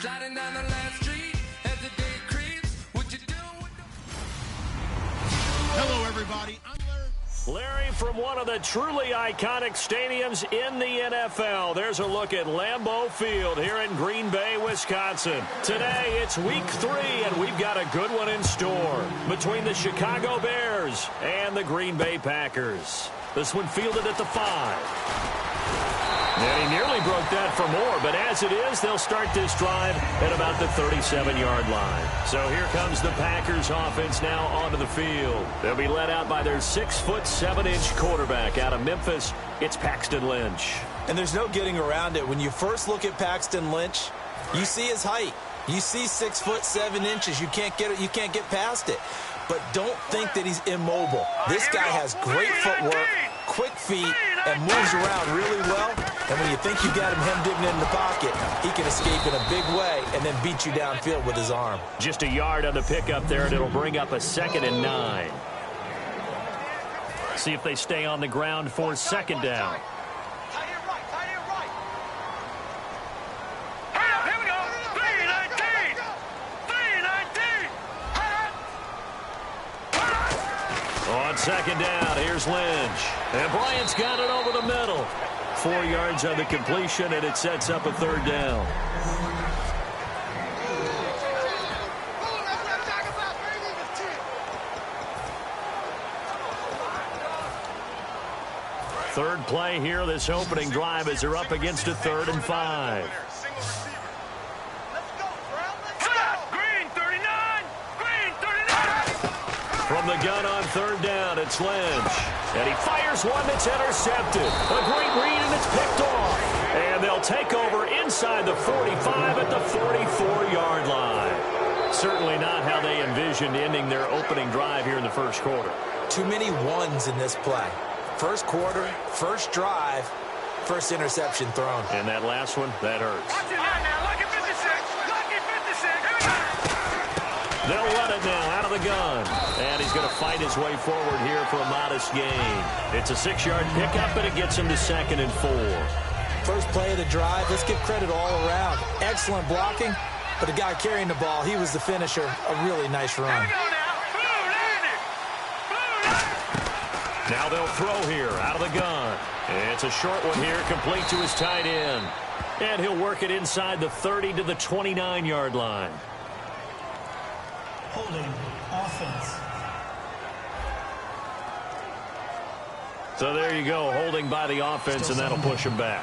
Sliding down the last street as the day creeps. What you doing with the... Hello, everybody. I'm Larry, from one of the truly iconic stadiums in the NFL. There's a look at Lambeau Field here in Green Bay, Wisconsin. Today, it's week 3, and we've got a good one in store between the Chicago Bears and the Green Bay Packers. This one fielded at the 5. And he nearly broke that for more, but as it is, they'll start this drive at about the 37-yard line. So here comes the Packers offense now onto the field. They'll be led out by their 6'7" quarterback out of Memphis. It's Paxton Lynch. And there's no getting around it. When you first look at Paxton Lynch, you see his height. You see 6'7". You can't get it. You can't get past it. But don't think that he's immobile. This guy has great footwork, quick feet, and moves around really well. And when you think you've got him hemmed in the pocket, he can escape in a big way and then beat you downfield with his arm. Just a yard on the pickup there, and it'll bring up a 2nd and 9. See if they stay on the ground for 2nd down. On 2nd down, here's Lynch. And Bryant's got it over the middle. 4 yards on the completion, and it sets up a 3rd down. Third play here, this opening drive, as they're up against a 3rd and 5. From the gun on 3rd down, it's Lynch. And he fires one that's intercepted. A great read, and it's picked off. And they'll take over inside the 45 at the 44-yard line. Certainly not how they envisioned ending their opening drive here in the first quarter. Too many ones in this play. First quarter, first drive, first interception thrown. And that last one, that hurts. They'll run it now out of the gun. And he's going to fight his way forward here for a modest gain. It's a 6-yard pickup, and it gets him to 2nd and 4. First play of the drive, let's give credit all around. Excellent blocking, but the guy carrying the ball, he was the finisher. A really nice run. Now they'll throw here out of the gun. It's a short one here, complete to his tight end. And he'll work it inside the 30 to the 29-yard line. Holding offense. So there you go, holding by the offense, and that'll push him back.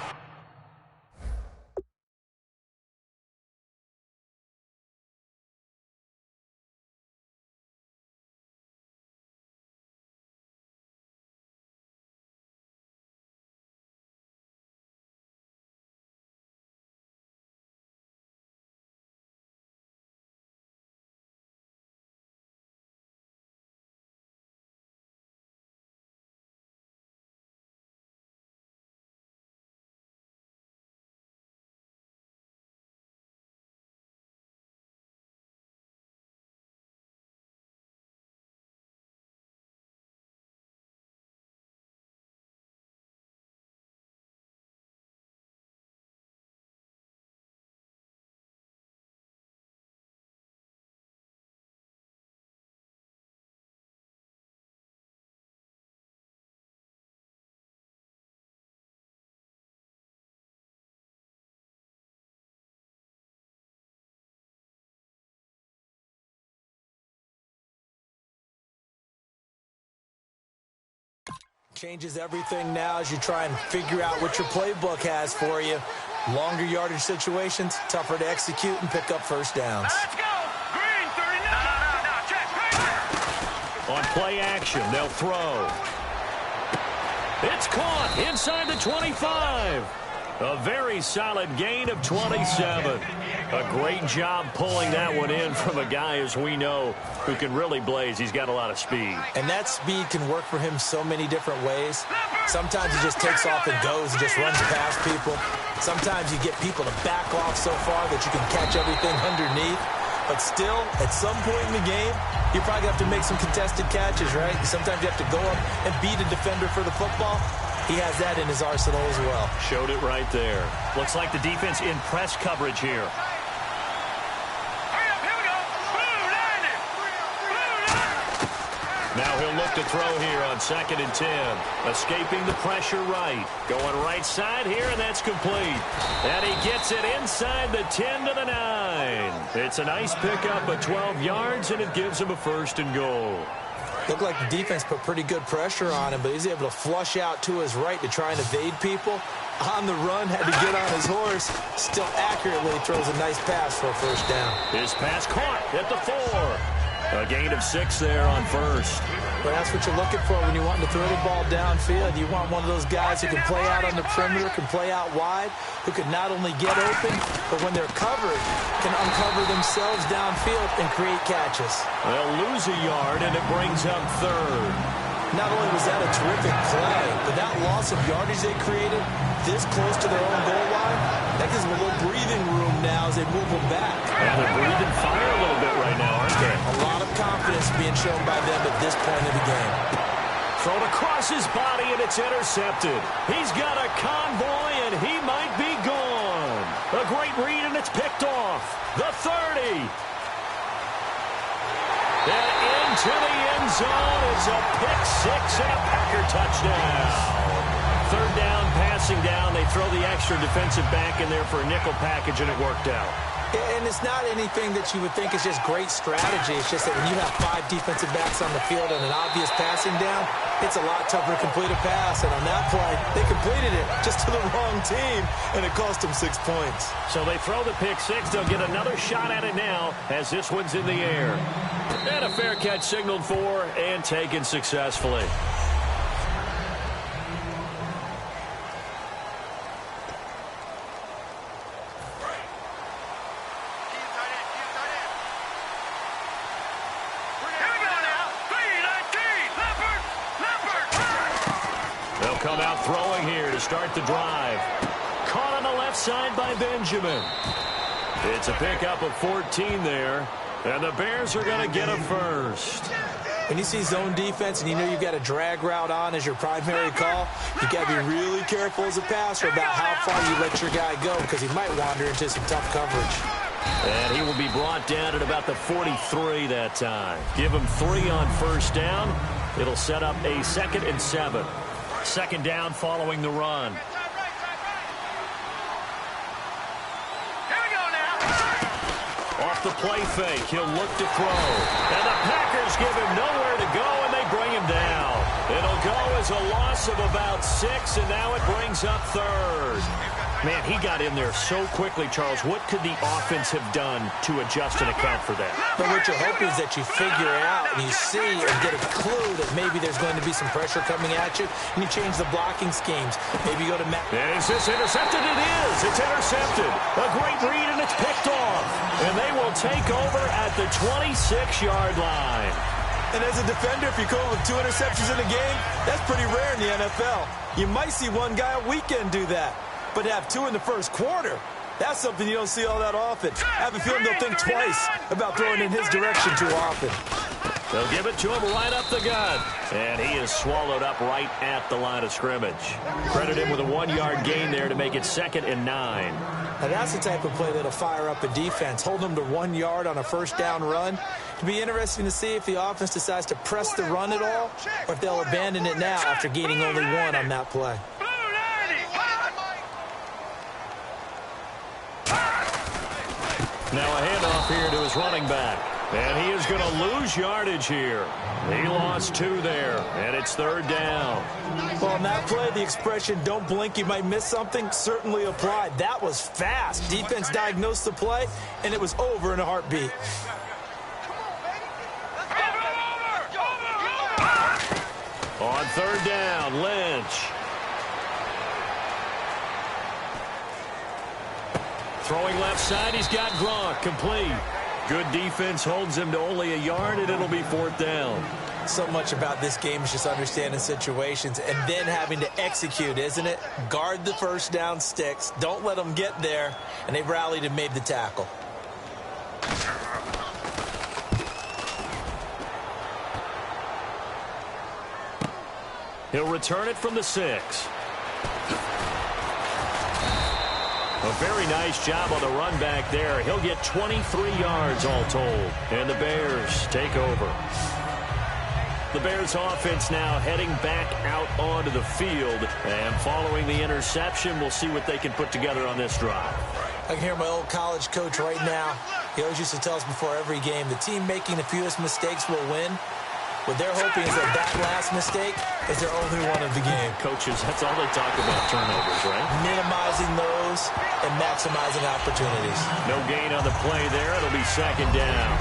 Changes everything now as you try and figure out what your playbook has for you. Longer yardage situations, tougher to execute and pick up first downs. Let's go! Green, 39. Check. On play action, they'll throw. It's caught inside the 25. A very solid gain of 27. A great job pulling that one in from a guy, as we know, who can really blaze. He's got a lot of speed. And that speed can work for him so many different ways. Sometimes he just takes off and goes and just runs past people. Sometimes you get people to back off so far that you can catch everything underneath. But still, at some point in the game, you probably have to make some contested catches, right? Sometimes you have to go up and beat a defender for the football. He has that in his arsenal as well. Showed it right there. Looks like the defense in press coverage here. Now he'll look to throw here on 2nd and 10. Escaping the pressure right. Going right side here, and that's complete. And he gets it inside the 10 to the 9. It's a nice pickup of 12 yards, and it gives him a 1st and goal. Looked like the defense put pretty good pressure on him, but he's able to flush out to his right to try and evade people. On the run, had to get on his horse. Still accurately throws a nice pass for a 1st down. His pass caught at the 4. A gain of 6 there on 1st. But that's what you're looking for when you want to throw the ball downfield. You want one of those guys who can play out on the perimeter, can play out wide, who can not only get open, but when they're covered, can uncover themselves downfield and create catches. They'll lose a yard, and it brings up 3rd. Not only was that a terrific play, but that loss of yardage they created this close to their own goal line, that gives them a little breathing room now as they move them back. Yeah, they're breathing fire a little bit right now, aren't they? A lot of confidence being shown by them at this point in the game. Thrown across his body, and it's intercepted. He's got a convoy, and he might be gone. A great read, and it's picked off. The 30. And into the end zone. It's a pick 6 and a Packer touchdown. 3rd down, passing down. They throw the extra defensive back in there for a nickel package, and it worked out. And it's not anything that you would think is just great strategy. It's just that when you have 5 defensive backs on the field and an obvious passing down, it's a lot tougher to complete a pass. And on that play, they completed it just to the wrong team, and it cost them 6 points. So they throw the pick 6. They'll get another shot at it now as this one's in the air. And a fair catch signaled for and taken successfully. Come out throwing here to start the drive. Caught on the left side by Benjamin. It's a pickup of 14 there, and the Bears are going to get a 1st. When you see zone defense and you know you've got a drag route on as your primary call, you've got to be really careful as a passer about how far you let your guy go because he might wander into some tough coverage. And he will be brought down at about the 43 that time. Give him 3 on 1st down. It'll set up a 2nd and 7. 2nd down following the run. Here we go now. Off the play fake, he'll look to throw. And the Packers give him nowhere to go, and they bring him down. It'll go as a loss of about 6, and now it brings up 3rd. Man, he got in there so quickly, Charles. What could the offense have done to adjust and account for that? But what you're hoping is that you figure out and you see and get a clue that maybe there's going to be some pressure coming at you, and you change the blocking schemes. Maybe you go to Matt. And is this intercepted? It is. It's intercepted. A great read, and it's picked off. And they will take over at the 26-yard line. And as a defender, if you go with 2 interceptions in a game, that's pretty rare in the NFL. You might see one guy a weekend do that. But to have 2 in the first quarter, that's something you don't see all that often. I have a feeling they'll think twice about throwing in his direction too often. They'll give it to him right up the gut. And he is swallowed up right at the line of scrimmage. Credit him with a 1-yard gain there to make it 2nd and 9. Now that's the type of play that'll fire up a defense. Hold them to 1 yard on a 1st down run. It'll be interesting to see if the offense decides to press the run at all or if they'll abandon it now after gaining only 1 on that play. Now a handoff here to his running back. And he is going to lose yardage here. He lost 2 there, and it's 3rd down. Well, on that play, the expression, don't blink, you might miss something, certainly applied. That was fast. Defense diagnosed the play, and it was over in a heartbeat. On 3rd down, Lynch. Throwing left side, he's got Gronk, complete. Good defense holds him to only a yard, and it'll be 4th down. So much about this game is just understanding situations and then having to execute, isn't it? Guard the 1st down sticks. Don't let them get there. And they rallied and made the tackle. He'll return it from the 6. A very nice job on the run back there. He'll get 23 yards all told. And the Bears take over. The Bears offense now heading back out onto the field. And following the interception, we'll see what they can put together on this drive. I can hear my old college coach right now. He always used to tell us before every game, the team making the fewest mistakes will win. What they're hoping is that last mistake is their only one of the game. Coaches, that's all they talk about, turnovers, right? Minimizing those and maximizing opportunities. No gain on the play there. It'll be second down.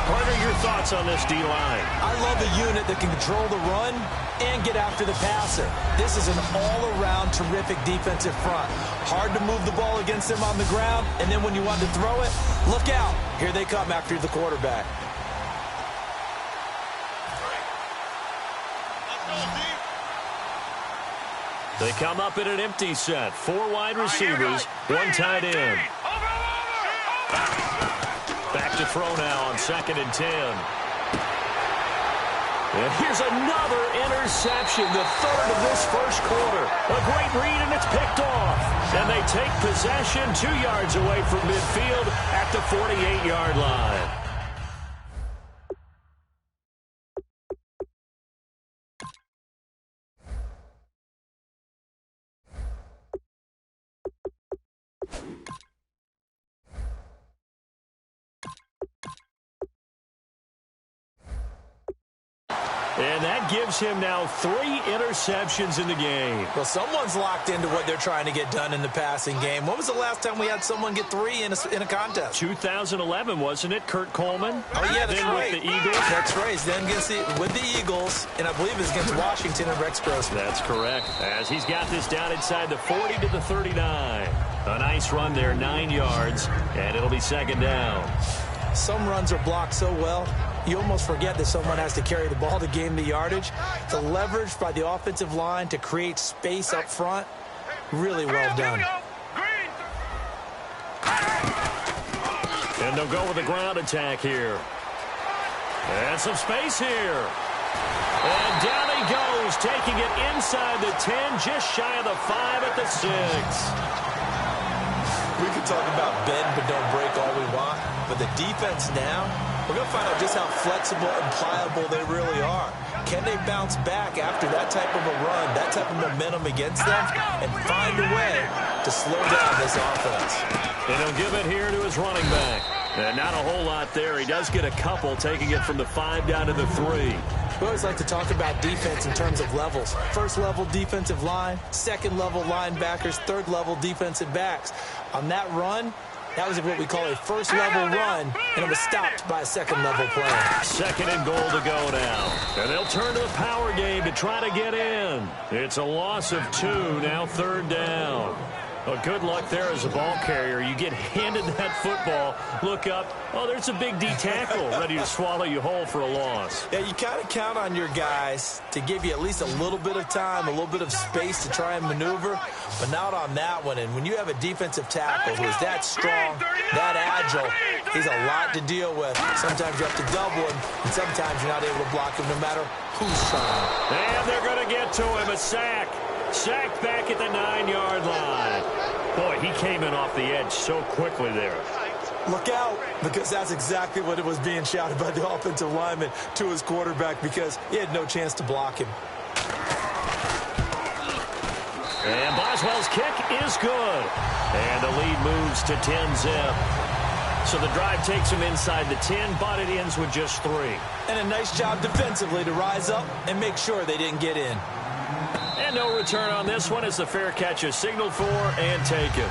Partner, your thoughts on this D-line? I love a unit that can control the run and get after the passer. This is an all-around terrific defensive front. Hard to move the ball against them on the ground, and then when you want to throw it, look out. Here they come after the quarterback. They come up in an empty set. 4 wide receivers, 1 tight end. Back to throw now on 2nd and 10. And here's another interception, the 3rd of this first quarter. A great read, and it's picked off. And they take possession 2 yards away from midfield at the 48-yard line. And that gives him now 3 interceptions in the game. Well, someone's locked into what they're trying to get done in the passing game. When was the last time we had someone get 3 in a contest? 2011, wasn't it, Kurt Coleman? Oh, yeah, that's then right. With the Eagles. That's right. Then with the Eagles, and I believe it's against Washington and Rex Grossman. That's correct. As he's got this down inside the 40 to the 39. A nice run there, 9 yards, and it'll be second down. Some runs are blocked so well, you almost forget that someone has to carry the ball to gain the yardage. The leverage by the offensive line to create space up front, really well done. And they'll go with a ground attack here. And some space here. And down he goes, taking it inside the 10, just shy of the 5 at the 6. We could talk about bend but don't break all we want, but the defense now, we're going to find out just how flexible and pliable they really are. Can they bounce back after that type of a run, that type of momentum against them, and find a way to slow down this offense? And he'll give it here to his running back. And not a whole lot there. He does get a couple, taking it from the 5 down to the 3. We always like to talk about defense in terms of levels. First level defensive line, second level linebackers, third level defensive backs. On that run, that was what we call a first level run, and it was stopped by a second level play. 2nd and goal to go now. And they'll turn to the power game to try to get in. It's a loss of 2, now 3rd down. Well, good luck there as a ball carrier. You get handed that football, look up, oh, there's a big D tackle ready to swallow you whole for a loss. Yeah, you kind of count on your guys to give you at least a little bit of time, a little bit of space to try and maneuver, but not on that one. And when you have a defensive tackle who is that strong, that agile, he's a lot to deal with. Sometimes you have to double him, and sometimes you're not able to block him no matter who's trying. And they're going to get to him, a sack. Sacked back at the 9-yard line. Boy, he came in off the edge so quickly there. Look out, because that's exactly what it was being shouted by the offensive lineman to his quarterback, because he had no chance to block him. And Boswell's kick is good. And the lead moves to 10-zip. So the drive takes him inside the 10, but it ends with just 3. And a nice job defensively to rise up and make sure they didn't get in. And no return on this one as the fair catch is signaled for and taken.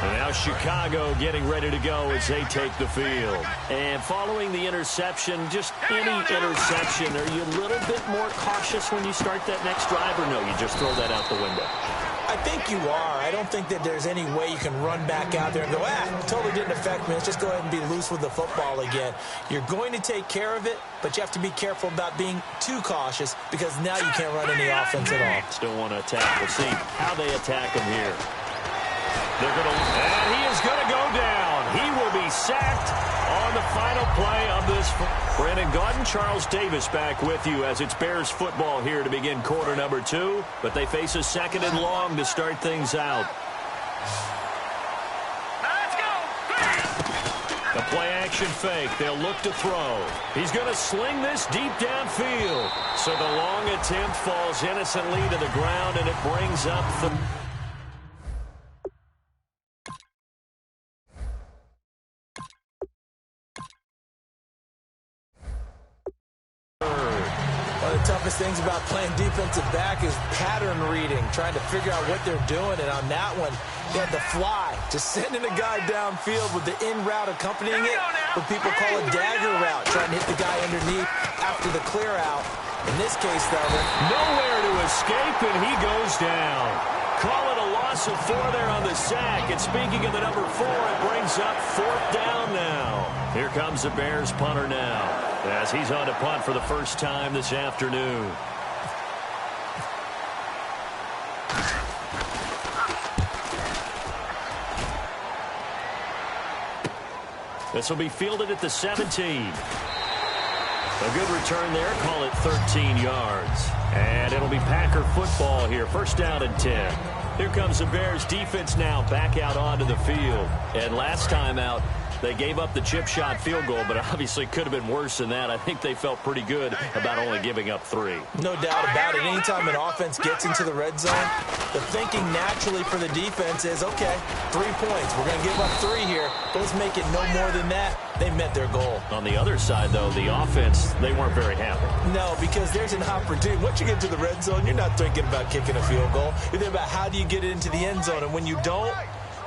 And now Chicago getting ready to go as they take the field. And following the interception, just any interception, are you a little bit more cautious when you start that next drive, or no, you just throw that out the window? I think you are. I don't think that there's any way you can run back out there and go, totally didn't affect me. Let's just go ahead and be loose with the football again. You're going to take care of it, but you have to be careful about being too cautious, because now you can't run any offense at all. Still want to attack. We'll see how they attack him here. And he is going to go down. He will be sacked on the final play of this. Brandon Gaudin, Charles Davis back with you as it's Bears football here to begin quarter number 2. But they face a 2nd and long to start things out. Let's go. The play-action fake. They'll look to throw. He's going to sling this deep downfield. So the long attempt falls innocently to the ground, and it brings up the... One of the toughest things about playing defensive back is pattern reading, trying to figure out what they're doing. And on that one, they had the fly, just sending a guy downfield with the in route accompanying it, what people call a dagger route, trying to hit the guy underneath after the clear out. In this case, though, nowhere to escape, and he goes down. Call it a loss of 4 there on the sack. And speaking of the number 4, it brings up 4th down now. Here comes the Bears punter now, as he's on to punt for the first time this afternoon. This will be fielded at the 17. A good return there. Call it 13 yards. And it'll be Packer football here. First down and 10. Here comes the Bears defense now back out onto the field. And last time out, they gave up the chip shot field goal, but obviously could have been worse than that. I think they felt pretty good about only giving up 3. No doubt about it. Anytime an offense gets into the red zone, the thinking naturally for the defense is, okay, 3 points. We're going to give up 3 here. Let's make it no more than that. They met their goal. On the other side, though, the offense, they weren't very happy. No, because there's an opportunity. Once you get to the red zone, you're not thinking about kicking a field goal. You're thinking about how do you get it into the end zone. And when you don't,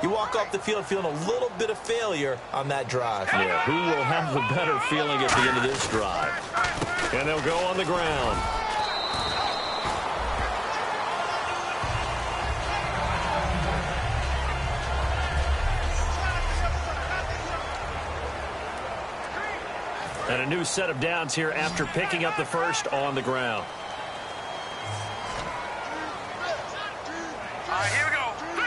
you walk off the field feeling a little bit of failure on that drive. Yeah, who will have the better feeling at the end of this drive? And they'll go on the ground. And a new set of downs here after picking up the first on the ground. Here we go. 3-19.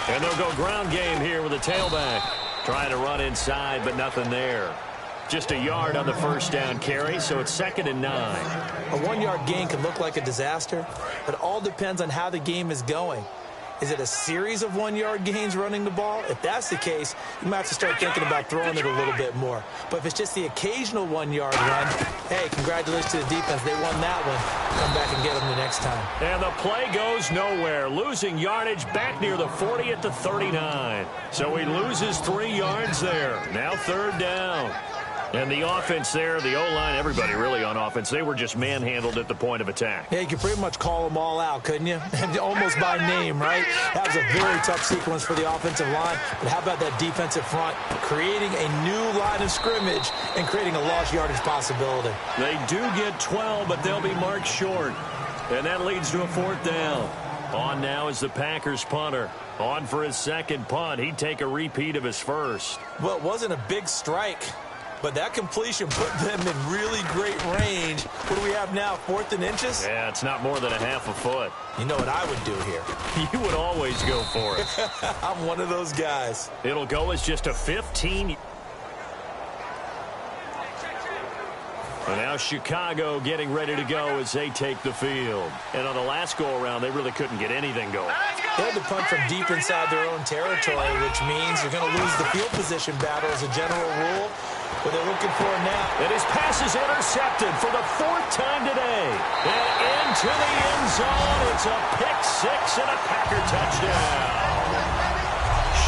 And they'll go ground game here with a tailback. Trying to run inside, but nothing there. Just a yard on the first down carry, so it's 2nd and 9. A 1-yard gain can look like a disaster, but it all depends on how the game is going. Is it a series of 1-yard gains running the ball? If that's the case, you might have to start thinking about throwing it a little bit more. But if it's just the occasional 1-yard run, hey, congratulations to the defense. They won that one. Come back and get them the next time. And the play goes nowhere. Losing yardage back near the 40 at the 39. So he loses 3 yards there. Now 3rd down. And the offense there, the O-line, everybody really on offense, they were just manhandled at the point of attack. Yeah, you could pretty much call them all out, couldn't you? Almost by name, right? That was a very tough sequence for the offensive line. But how about that defensive front creating a new line of scrimmage and creating a lost yardage possibility? They do get 12, but they'll be marked short. And that leads to a 4th down. On now is the Packers punter. On for his 2nd punt. He'd take a repeat of his first. Well, it wasn't a big strike, but that completion put them in really great range. What do we have now, 4th and inches? Yeah, it's not more than a half a foot. You know what I would do here? You would always go for it. I'm one of those guys. It'll go as just a 15. And now Chicago getting ready to go as they take the field. And on the last go-around, they really couldn't get anything going. They had to punt from deep inside their own territory, which means you're going to lose the field position battle as a general rule. What they're looking for now. And his pass is intercepted for the 4th time today. And into the end zone. It's a pick 6 and a Packer touchdown.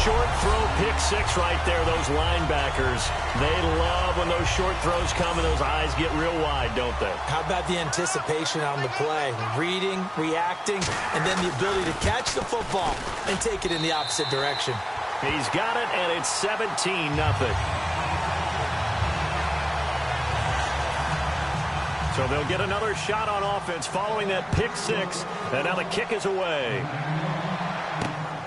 Short throw pick 6 right there. Those linebackers, they love when those short throws come and those eyes get real wide, don't they? How about the anticipation on the play? Reading, reacting, and then the ability to catch the football and take it in the opposite direction. He's got it, and it's 17-0. So they'll get another shot on offense following that pick 6, and now the kick is away.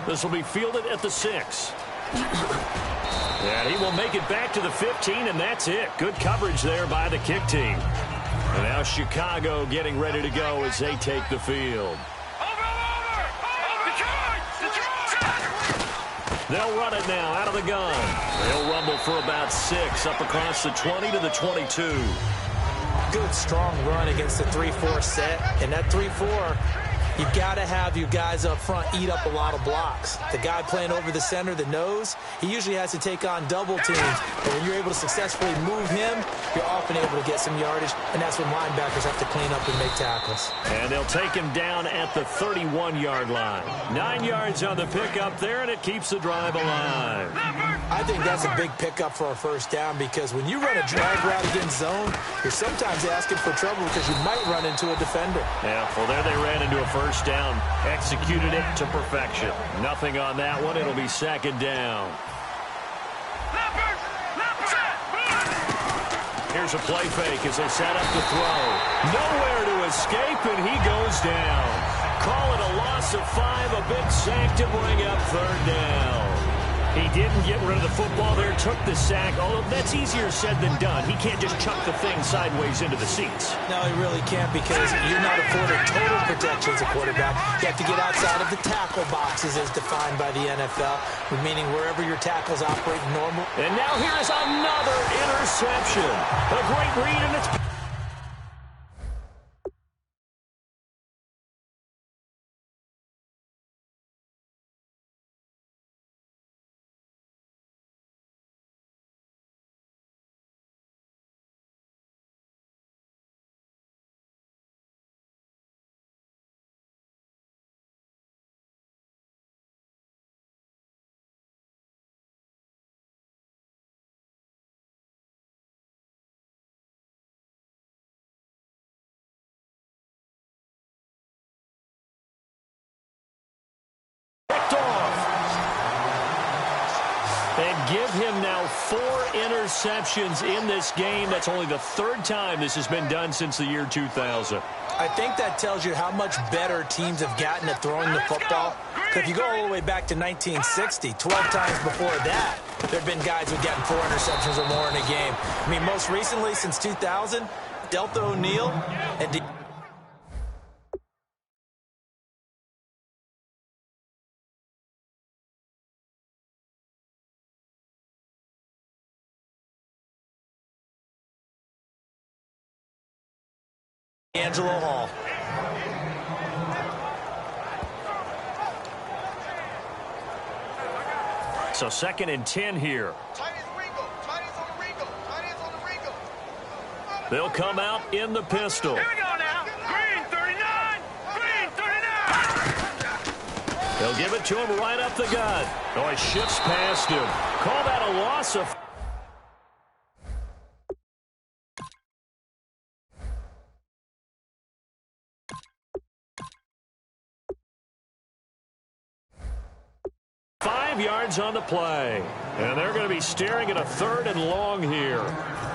This will be fielded at the 6. And he will make it back to the 15, and that's it. Good coverage there by the kick team. And now Chicago getting ready to go as they take the field. They'll run it now out of the gun. They'll rumble for about 6 up across the 20 to the 22. Good, strong run against the 3-4 set. And that 3-4, You've got to have your guys up front eat up a lot of blocks. The guy playing over the center, the nose, he usually has to take on double teams. But when you're able to successfully move him, you're often able to get some yardage, and that's when linebackers have to clean up and make tackles. And they'll take him down at the 31-yard line. 9 yards on the pickup there, and it keeps the drive alive. I think that's a big pickup for a first down because when you run a drag route against zone, you're sometimes asking for trouble because you might run into a defender. Yeah, well, there they ran into a first down. Executed it to perfection. Nothing on that one. It'll be second down. Here's a play fake as they set up to throw. Nowhere to escape, and he goes down. Call it a loss of 5, a big sack to bring up third down. He didn't get rid of the football there, took the sack. Although that's easier said than done. He can't just chuck the thing sideways into the seats. No, he really can't because you're not afforded total protection as a quarterback. You have to get outside of the tackle boxes as defined by the NFL, meaning wherever your tackles operate normal. And now here is another interception. A great read, and it's... And give him now 4 interceptions in this game. That's only the 3rd time this has been done since the year 2000. I think that tells you how much better teams have gotten at throwing the football. Because if you go all the way back to 1960, 12 times before that, there have been guys who've gotten 4 interceptions or more in a game. I mean, most recently, since 2000, Delta O'Neal and... Angelo Hall. So 2nd and 10 here. They'll come out in the pistol. Here we go now. Green 39. Green 39. They'll give it to him right up the gut. Oh, he shifts past him. Call that a loss of... yards on the play. And they're going to be staring at a 3rd and long here.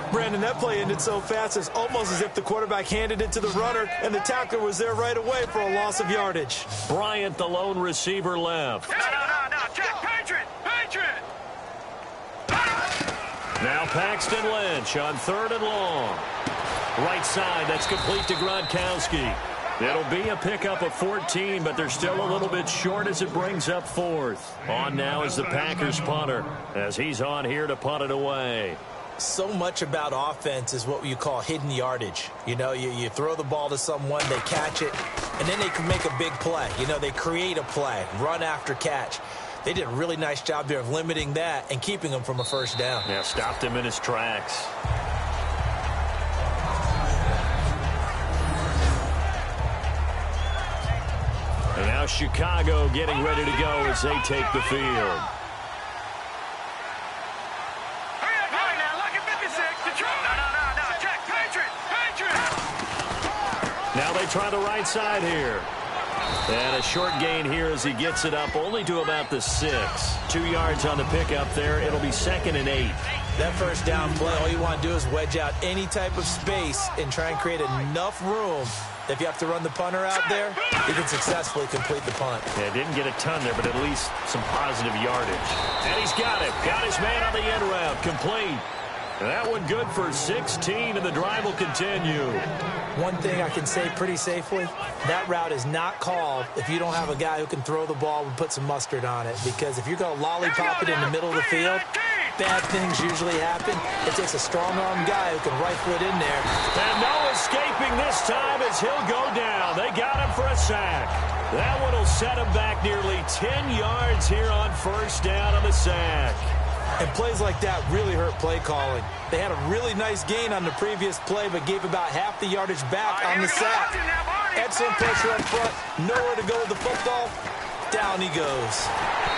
Brandon, that play ended so fast, it's almost as if the quarterback handed it to the runner and the tackler was there right away for a loss of yardage. Bryant, the lone receiver, left. No. Check. Patriot. Now Paxton Lynch on 3rd and long. Right side, that's complete to Gronkowski. It'll be a pickup of 14, but they're still a little bit short as it brings up 4th. On now is the Packers punter as he's on here to punt it away. So much about offense is what you call hidden yardage. You know, you throw the ball to someone, they catch it, and then they can make a big play. You know, they create a play, run after catch. They did a really nice job there of limiting that and keeping him from a first down. Yeah, stopped him in his tracks. And now Chicago getting ready to go as they take the field. Now they try the right side here. And a short gain here as he gets it up only to about the 6. 2 yards on the pickup there. It'll be 2nd and 8. That first down play, all you want to do is wedge out any type of space and try and create enough room that if you have to run the punter out there, you can successfully complete the punt. Yeah, didn't get a ton there, but at least some positive yardage. And he's got it. Got his man on the end route. Complete. And that one good for 16, and the drive will continue. One thing I can say pretty safely, that route is not called if you don't have a guy who can throw the ball and put some mustard on it. Because if you're going to lollipop it in the middle of the field, bad things usually happen. It takes a strong-arm guy who can rifle it in there. And no escaping this time as he'll go down. They got him for a sack. That one will set him back nearly 10 yards here on first down on the sack. And plays like that really hurt play calling. They had a really nice gain on the previous play, but gave about half the yardage back on the sack. Excellent pressure up front. Nowhere to go with the football. Down he goes.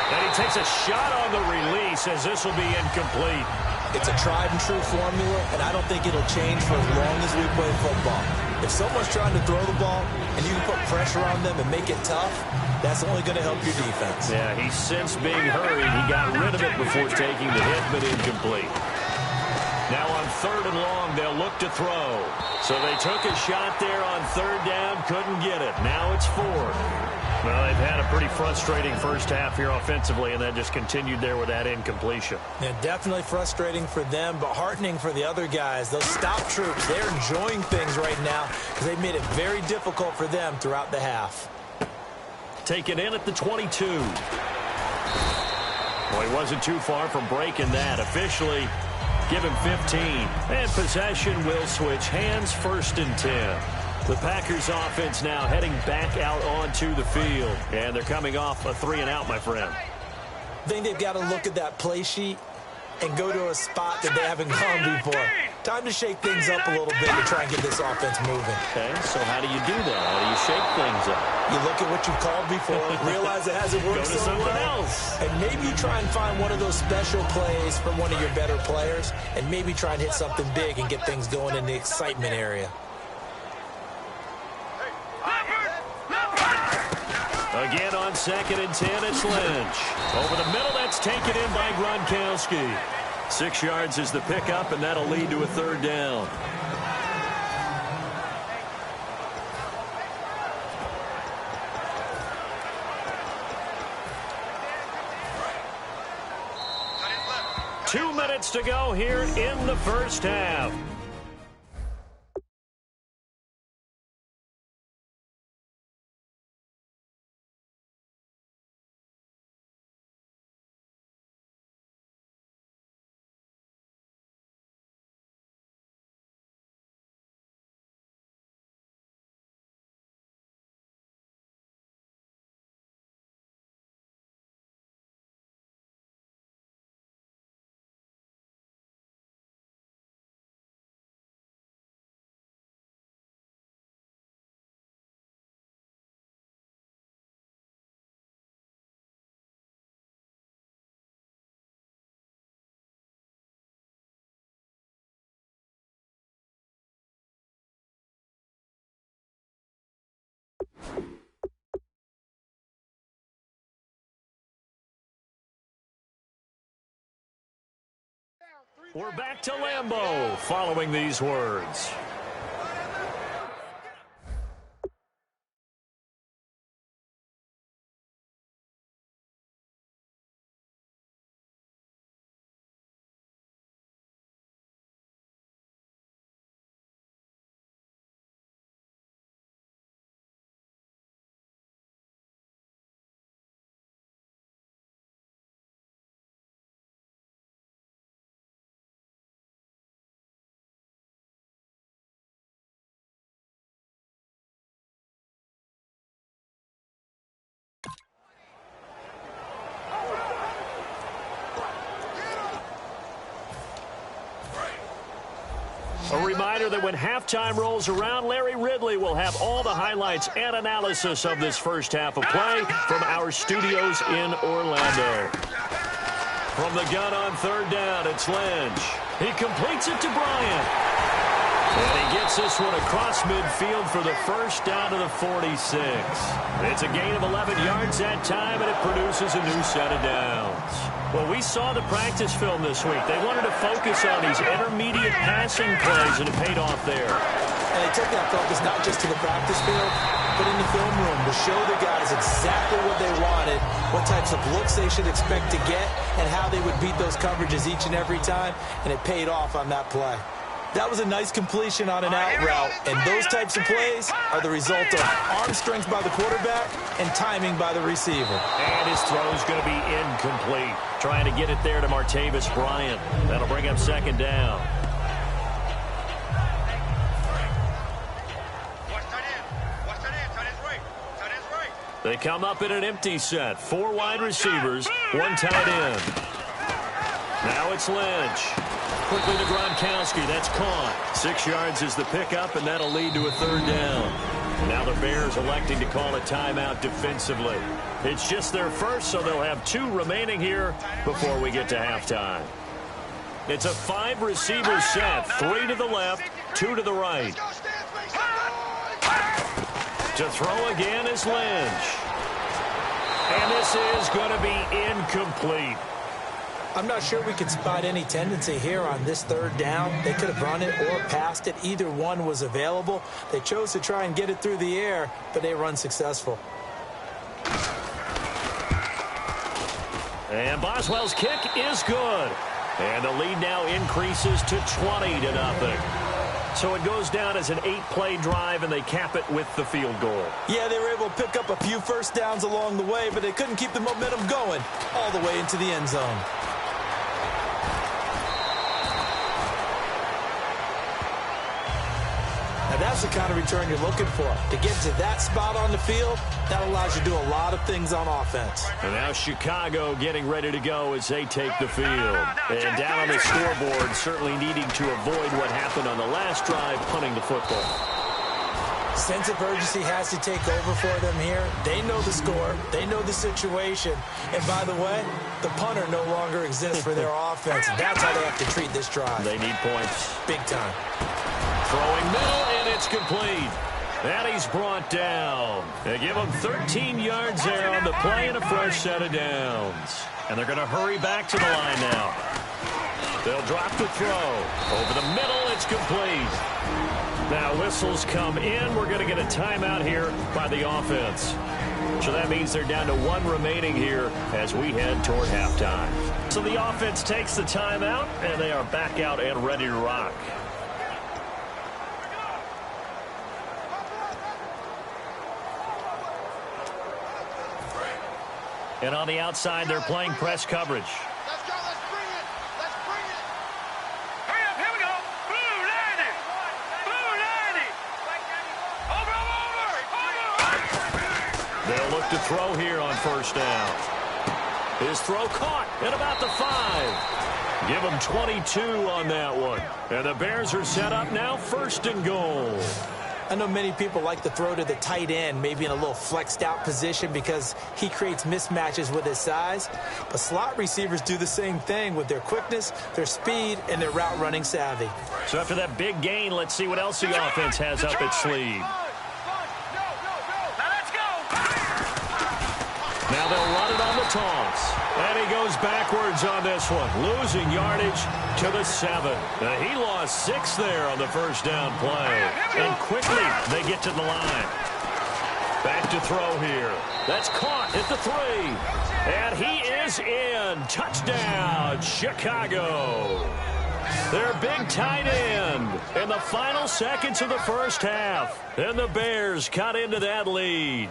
And he takes a shot on the release as this will be incomplete. It's a tried and true formula, and I don't think it'll change for as long as we play football. If someone's trying to throw the ball and you can put pressure on them and make it tough, that's only going to help your defense. Yeah, he sensed being hurried. He got rid of it before taking the hit, but incomplete. Now on 3rd and long, they'll look to throw. So they took a shot there on 3rd down, couldn't get it. Now it's 4th. Well, they've had a pretty frustrating first half here offensively, and then just continued there with that incompletion. Yeah, definitely frustrating for them, but heartening for the other guys. Those stop troops, they're enjoying things right now because they've made it very difficult for them throughout the half. Taken in at the 22. Well, he wasn't too far from breaking that. Officially, give him 15. And possession will switch hands, 1st and 10. The Packers offense now heading back out onto the field. And they're coming off a 3-and-out, my friend. I think they've got to look at that play sheet and go to a spot that they haven't gone before. Time to shake things up a little bit to try and get this offense moving. Okay, so how do you do that? How do you shake things up? You look at what you've called before, realize it hasn't worked Go to so someone well, else. and maybe you try and find one of those special plays from one of your better players, and maybe try and hit something big and get things going in the excitement area. Again on 2nd and 10, it's Lynch. Over the middle, that's taken in by Gronkowski. 6 yards is the pickup, and that'll lead to a 3rd down. Two minutes to go here in the first half. We're back to Lambeau following these words. A reminder that when halftime rolls around, Larry Ridley will have all the highlights and analysis of this first half of play from our studios in Orlando. From the gun on 3rd down, it's Lynch. He completes it to Bryant. And he gets this one across midfield for the first down to the 46. It's a gain of 11 yards that time, and it produces a new set of downs. Well, we saw the practice film this week. They wanted to focus on these intermediate passing plays, and it paid off there. And they took that focus not just to the practice field, but in the film room to show the guys exactly what they wanted, what types of looks they should expect to get, and how they would beat those coverages each and every time, and it paid off on that play. That was a nice completion on an out route, and those types of plays are the result of arm strength by the quarterback and timing by the receiver. And his throw is going to be incomplete. Trying to get it there to Martavis Bryant. That'll bring up second down. They come up in an empty set. 4 wide receivers, 1 tight end. Now it's Lynch. Quickly to Gronkowski. That's caught. 6 yards is the pickup, and that'll lead to a third down. Now the Bears electing to call a timeout defensively. It's just their first, so they'll have 2 remaining here before we get to halftime. It's a 5-receiver set. 3 to the left, 2 to the right. To throw again is Lynch. And this is going to be incomplete. I'm not sure we could spot any tendency here on this third down. They could have run it or passed it. Either one was available. They chose to try and get it through the air, but they were unsuccessful. And Boswell's kick is good. And the lead now increases to 20-0. So it goes down as an 8-play drive, and they cap it with the field goal. Yeah, they were able to pick up a few first downs along the way, but they couldn't keep the momentum going all the way into the end zone. Now that's the kind of return you're looking for. To get to that spot on the field, that allows you to do a lot of things on offense. And now Chicago getting ready to go as they take the field. And down on the scoreboard, certainly needing to avoid what happened on the last drive, punting the football. Sense of urgency has to take over for them here. They know the score. They know the situation. And by the way, the punter no longer exists for their offense. That's how they have to treat this drive. They need points. Big time. Throwing middle, and it's complete. And he's brought down. They give him 13 yards there on the play and a fresh set of downs. And they're going to hurry back to the line now. They'll drop the throw. Over the middle, it's complete. Now whistles come in. We're going to get a timeout here by the offense. So that means they're down to 1 remaining here as we head toward halftime. So the offense takes the timeout, and they are back out and ready to rock. And on the outside, they're playing press coverage. Let's go. Let's bring it. Let's bring it. Hurry up. Here we go. Blue 90. Blue 90. Over. They'll look to throw here on first down. His throw caught at about the 5. Give him 22 on that one. And the Bears are set up now, 1st and goal. I know many people like to throw to the tight end, maybe in a little flexed out position because he creates mismatches with his size. But slot receivers do the same thing with their quickness, their speed, and their route running savvy. So after that big gain, let's see what else the offense has up its sleeve. Now they'll run it on the toss. And he goes backwards on this one, losing yardage to the 7. He lost 6 there on the first down play. And quickly they get to the line. Back to throw here. That's caught at the 3. And he is in. Touchdown, Chicago. Their big tight end in the final seconds of the first half. And the Bears cut into that lead.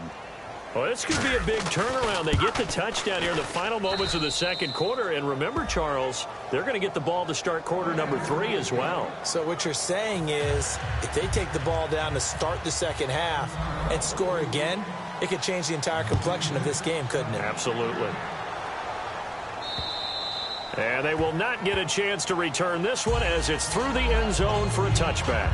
Well, this could be a big turnaround. They get the touchdown here in the final moments of the second quarter. And remember, Charles, they're going to get the ball to start quarter number 3 as well. So what you're saying is if they take the ball down to start the second half and score again, it could change the entire complexion of this game, couldn't it? Absolutely. And they will not get a chance to return this one as it's through the end zone for a touchback.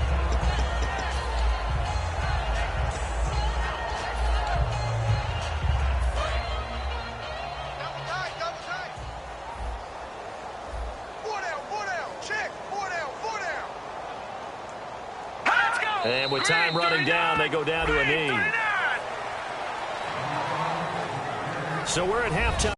And with time running down, they go down to a knee. So we're at halftime.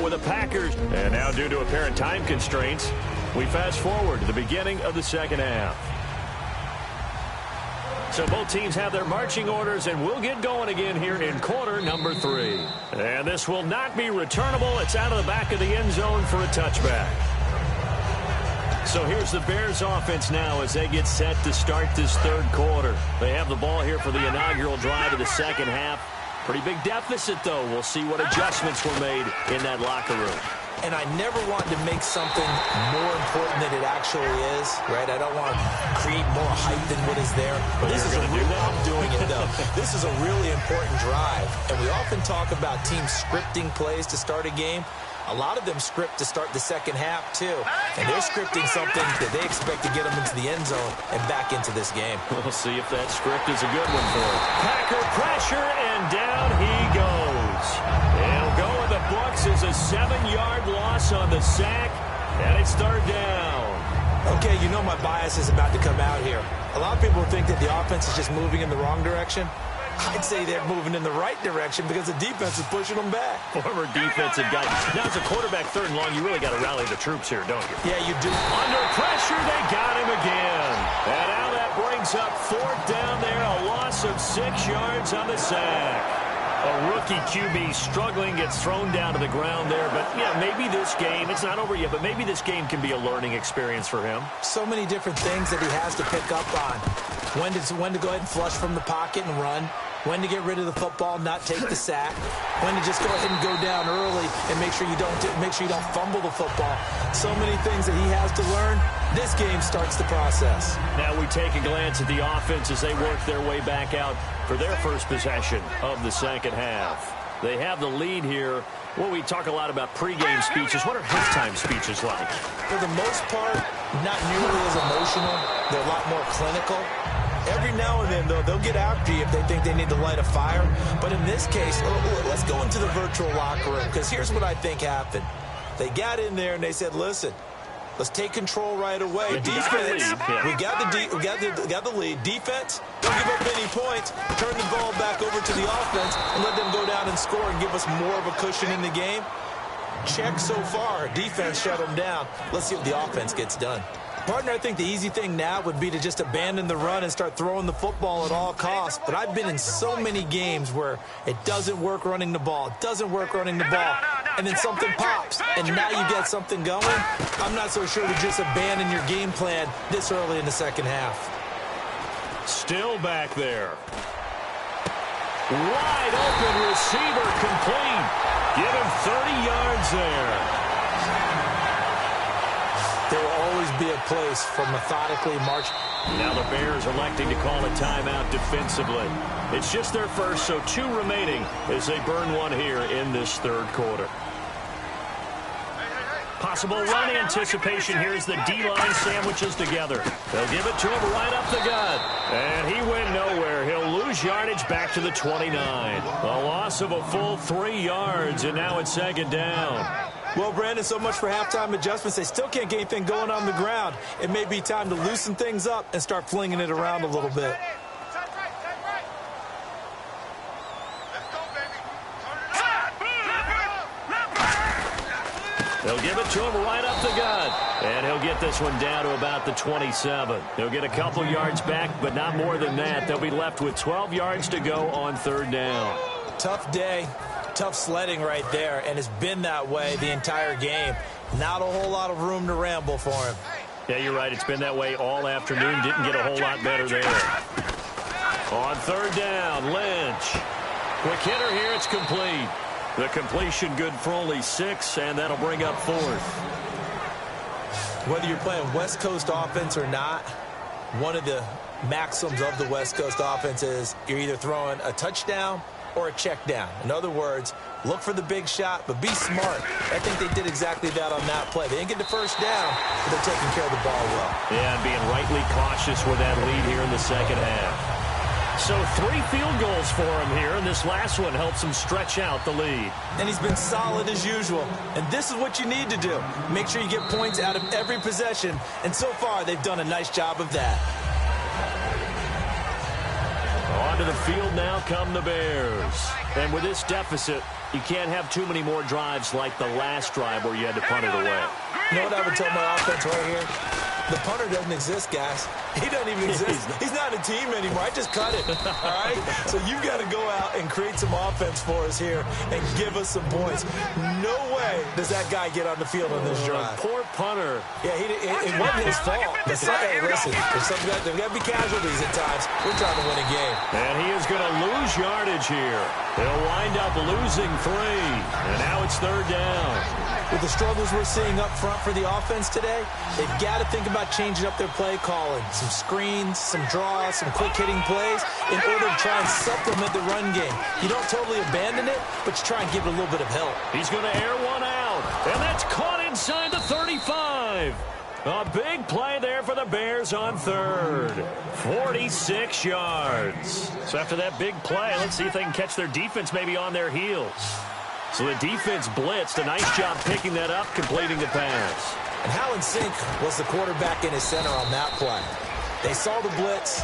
With the Packers. And now due to apparent time constraints, we fast forward to the beginning of the second half. So both teams have their marching orders, and we'll get going again here in quarter number 3. And this will not be returnable. It's out of the back of the end zone for a touchback. So here's the Bears offense now as they get set to start this third quarter. They have the ball here for the inaugural drive of the second half. Pretty big deficit, though. We'll see what adjustments were made in that locker room. And I never want to make something more important than it actually is, right? I don't want to create more hype than what is there. But this is a real, I'm doing it, though. This is a really important drive. And we often talk about teams scripting plays to start a game. A lot of them script to start the second half, too. And they're scripting something that they expect to get them into the end zone and back into this game. We'll see if that script is a good one for him. Packer pressure, and down he goes. It'll go in the books as a 7-yard loss on the sack, and it's third down. Okay, you know my bias is about to come out here. A lot of people think that the offense is just moving in the wrong direction. I'd say they're moving in the right direction because the defense is pushing them back. Former defensive guy. Now, as a quarterback, third and long, you really got to rally the troops here, don't you? Yeah, you do. Under pressure, they got him again. And now that brings up fourth down there, a loss of 6 yards on the sack. A rookie QB struggling, gets thrown down to the ground there. But, yeah, maybe this game, it's not over yet, but maybe this game can be a learning experience for him. So many different things that he has to pick up on. When to go ahead and flush from the pocket and run. When to get rid of the football, not take the sack. When to just go ahead and go down early and make sure you don't fumble the football. So many things that he has to learn. This game starts the process. Now we take a glance at the offense as they work their way back out for their first possession of the second half. They have the lead here. Well, we talk a lot about pregame speeches. What are halftime speeches like? For the most part, not nearly as emotional. They're a lot more clinical. Every now and then, though, they'll get after you if they think they need to light a fire. But in this case, let's go into the virtual locker room, because here's what I think happened. They got in there and they said, listen, let's take control right away. Defense, we got the lead. Defense, don't give up any points. Turn the ball back over to the offense and let them go down and score and give us more of a cushion in the game. Check so far. Defense shut them down. Let's see what the offense gets done. Partner, I think the easy thing now would be to just abandon the run and start throwing the football at all costs. But I've been in so many games where it doesn't work running the ball. It doesn't work running the ball. And then something pops, and now you get something going. I'm not so sure to just abandon your game plan this early in the second half. Still back there. Wide open receiver complete. Give him 30 yards there. There will always be a place for methodically marching. Now the Bears electing to call a timeout defensively. It's just their first, so 2 remaining as they burn one here in this third quarter. Possible run anticipation. Here's the D-line sandwiches together. They'll give it to him right up the gut. And he went nowhere. He'll lose yardage back to the 29. A loss of a full 3 yards, and now it's second down. Well, Brandon, so much for halftime adjustments. They still can't get anything going on the ground. It may be time to loosen things up and start flinging it around a little bit. They'll give it to him right up the gut. And he'll get this one down to about the 27. He'll get a couple yards back, but not more than that. They'll be left with 12 yards to go on third down. Tough day. Tough sledding right there, and it's been that way the entire game. Not a whole lot of room to ramble for him. Yeah, you're right. It's been that way all afternoon. Didn't get a whole lot better there. On third down, Lynch. Quick hitter here. It's complete. The completion good for only 6, and that'll bring up fourth. Whether you're playing West Coast offense or not, one of the maxims of the West Coast offense is you're either throwing a touchdown or a check down. In other words, look for the big shot, but be smart. I think they did exactly that on that play. They didn't get the first down, but they're taking care of the ball well. Yeah, and being rightly cautious with that lead here in the second half. So 3 field goals for him here, and this last one helps him stretch out the lead. And he's been solid as usual. And this is what you need to do. Make sure you get points out of every possession. And so far, they've done a nice job of that. Onto the field now come the Bears. And with this deficit, you can't have too many more drives like the last drive where you had to punt it away. You know what I would tell my offense right here? The punter doesn't exist, guys. He doesn't even exist. He's not a team anymore. I just cut it, all right? So you've got to go out and create some offense for us here and give us some points. No way does that guy get on the field on this drive. Poor punter. Yeah, it wasn't his fault. But hey, listen, there's got to be casualties at times. We're trying to win a game. And he is going to lose yardage here. They'll wind up losing 3. And now it's 3rd down. With the struggles we're seeing up front for the offense today, they've got to think about changing up their play calling. Some screens, some draws, some quick-hitting plays in order to try and supplement the run game. You don't totally abandon it, but you try and give it a little bit of help. He's going to air one out, and that's caught inside the 35. A big play there for the Bears on 3rd. 46 yards. So after that big play, let's see if they can catch their defense maybe on their heels. So the defense blitzed. A nice job picking that up, completing the pass. And how in sync was the quarterback in his center on that play? They saw the blitz,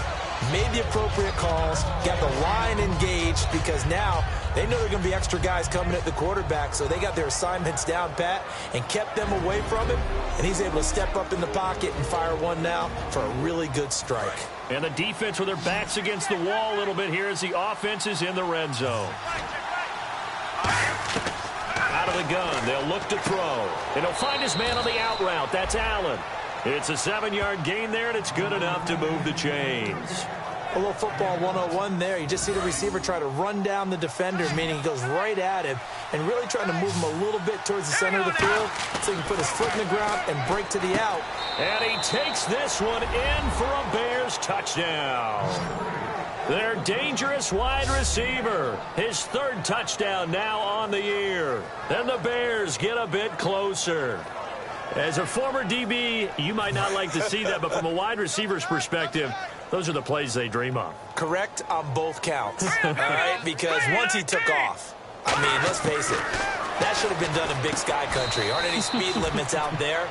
made the appropriate calls, got the line engaged because now they know there are going to be extra guys coming at the quarterback, so they got their assignments down pat and kept them away from him, and he's able to step up in the pocket and fire one now for a really good strike. And the defense with their backs against the wall a little bit here as the offense is in the red zone. Out of the gun, they'll look to throw. And he'll find his man on the out route. That's Allen. It's a 7-yard gain there, and it's good enough to move the chains. A little football 101 there. You just see the receiver try to run down the defender, meaning he goes right at him and really trying to move him a little bit towards the center of the field so he can put his foot in the ground and break to the out. And he takes this one in for a Bears touchdown. Their dangerous wide receiver. His 3rd touchdown now on the year. Then the Bears get a bit closer. As a former DB, you might not like to see that, but from a wide receiver's perspective, those are the plays they dream of. Correct on both counts, all right? Because once he took off, I mean, let's face it, that should have been done in Big Sky Country. Aren't any speed limits out there?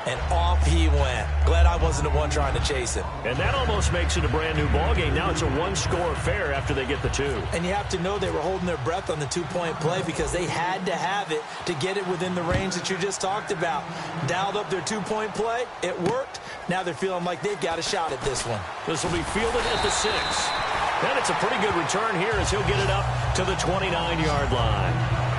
And off he went. Glad I wasn't the one trying to chase him. And that almost makes it a brand-new ballgame. Now it's a 1-score affair after they get the 2. And you have to know they were holding their breath on the 2-point play because they had to have it to get it within the range that you just talked about. Dialed up their 2-point play. It worked. Now they're feeling like they've got a shot at this one. This will be fielded at the 6. And it's a pretty good return here as he'll get it up to the 29-yard line.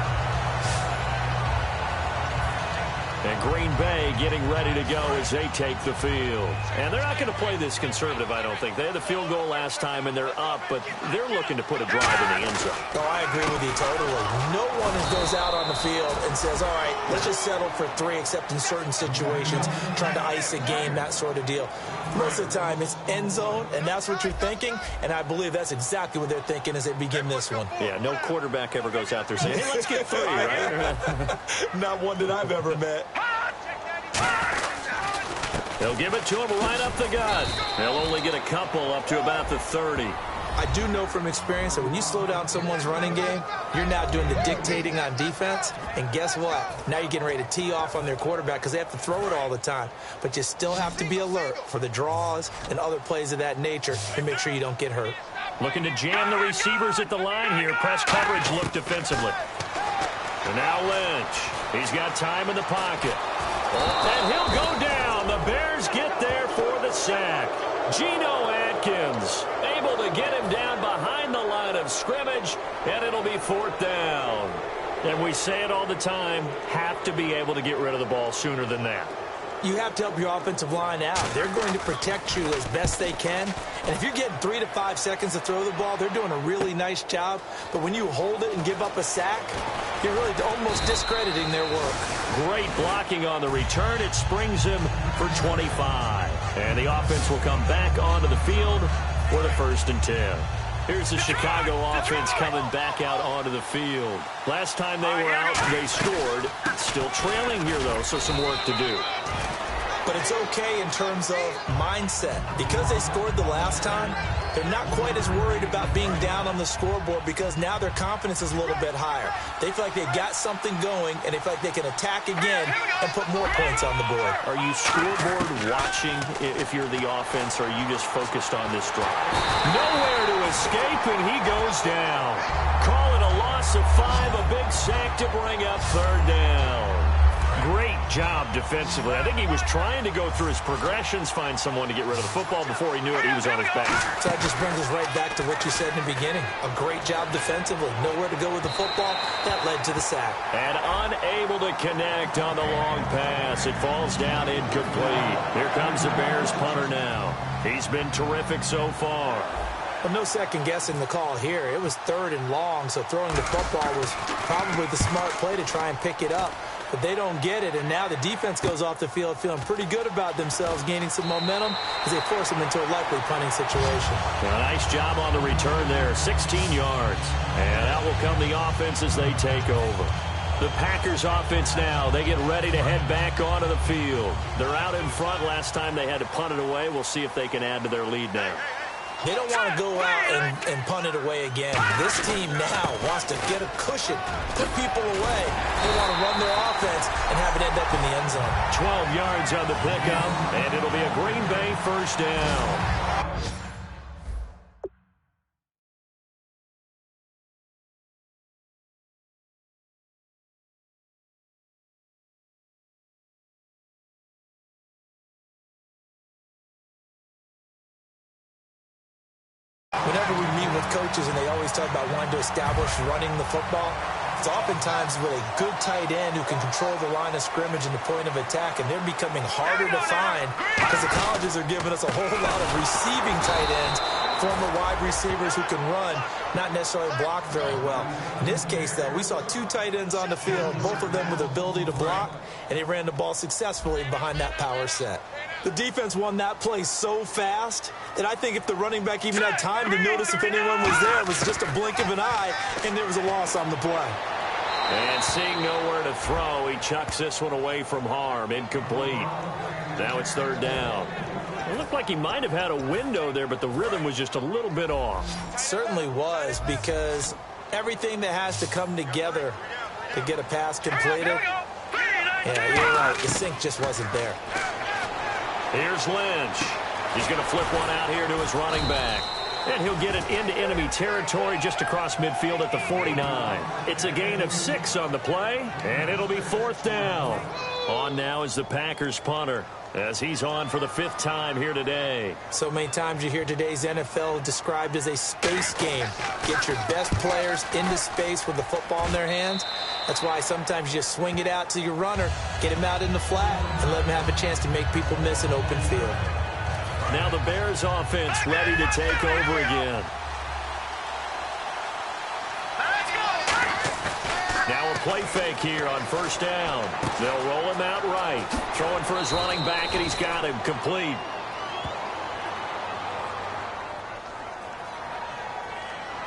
And Green Bay getting ready to go as they take the field. And they're not going to play this conservative, I don't think. They had the field goal last time, and they're up, but they're looking to put a drive in the end zone. Oh, I agree with you totally. No one goes out on the field and says, all right, let's just settle for 3, except in certain situations, trying to ice a game, that sort of deal. Most of the time, it's end zone, and that's what you're thinking, and I believe that's exactly what they're thinking as they begin this one. Yeah, no quarterback ever goes out there saying, hey, let's get 3, right? Not one that I've ever met. They'll give it to him right up the gut. They'll only get a couple up to about the 30. I do know from experience that when you slow down someone's running game, you're now doing the dictating on defense. And guess what? Now you're getting ready to tee off on their quarterback because they have to throw it all the time. But you still have to be alert for the draws and other plays of that nature to make sure you don't get hurt. Looking to jam the receivers at the line here. Press coverage look defensively. And now Lynch. He's got time in the pocket. And he'll go down. The Bears get there for the sack. Geno Atkins able to get him down behind the line of scrimmage, and it'll be 4th down. And we say it all the time, have to be able to get rid of the ball sooner than that. You have to help your offensive line out. They're going to protect you as best they can. And if you're getting 3 to 5 seconds to throw the ball, they're doing a really nice job. But when you hold it and give up a sack, you're really almost discrediting their work. Great blocking on the return. It springs him for 25. And the offense will come back onto the field for the 1st and 10. Here's the Chicago offense coming back out onto the field. Last time they were out, they scored. Still trailing here, though, so some work to do. But it's okay in terms of mindset. Because they scored the last time, they're not quite as worried about being down on the scoreboard because now their confidence is a little bit higher. They feel like they've got something going, and they feel like they can attack again and put more points on the board. Are you scoreboard watching if you're the offense, or are you just focused on this drive? Nowhere to escape, and he goes down. Call it a loss of 5, a big sack to bring up 3rd down. Great job defensively. I think he was trying to go through his progressions, find someone to get rid of the football. Before he knew it, he was on his back. So that just brings us right back to what you said in the beginning. A great job defensively. Nowhere to go with the football. That led to the sack. And unable to connect on the long pass. It falls down incomplete. Here comes the Bears punter now. He's been terrific so far. Well, no second guessing the call here. It was 3rd and long, so throwing the football was probably the smart play to try and pick it up. But they don't get it, and now the defense goes off the field feeling pretty good about themselves, gaining some momentum as they force them into a likely punting situation. A nice job on the return there, 16 yards. And out will come the offense as they take over. The Packers offense now, they get ready to head back onto the field. They're out in front. Last time they had to punt it away. We'll see if they can add to their lead now. They don't want to go out and punt it away again. This team now wants to get a cushion, put people away. They want to run their offense and have it end up in the end zone. 12 yards on the pickup, and it'll be a Green Bay first down. Whenever we meet with coaches and they always talk about wanting to establish running the football, it's oftentimes with a good tight end who can control the line of scrimmage and the point of attack, and they're becoming harder to find because the colleges are giving us a whole lot of receiving tight ends, former wide receivers who can run, not necessarily block very well. In this case, though, we saw 2 tight ends on the field, both of them with the ability to block, and they ran the ball successfully behind that power set. The defense won that play so fast that I think if the running back even had time to notice if anyone was there, it was just a blink of an eye, and there was a loss on the play. And seeing nowhere to throw, he chucks this one away from harm. Incomplete. Now it's 3rd down. It looked like he might have had a window there, but the rhythm was just a little bit off. It certainly was, because everything that has to come together to get a pass completed, yeah, you're right, the sync just wasn't there. Here's Lynch. He's going to flip one out here to his running back. And he'll get it into enemy territory just across midfield at the 49. It's a gain of 6 on the play, and it'll be 4th down. On now is the Packers punter, as he's on for the 5th time here today. So many times you hear today's NFL described as a space game. Get your best players into space with the football in their hands. That's why sometimes you just swing it out to your runner, get him out in the flat, and let him have a chance to make people miss an open field. Now the Bears offense ready to take over again. Now a play fake here on 1st down. They'll roll him out right. Throwing for his running back, and he's got him complete.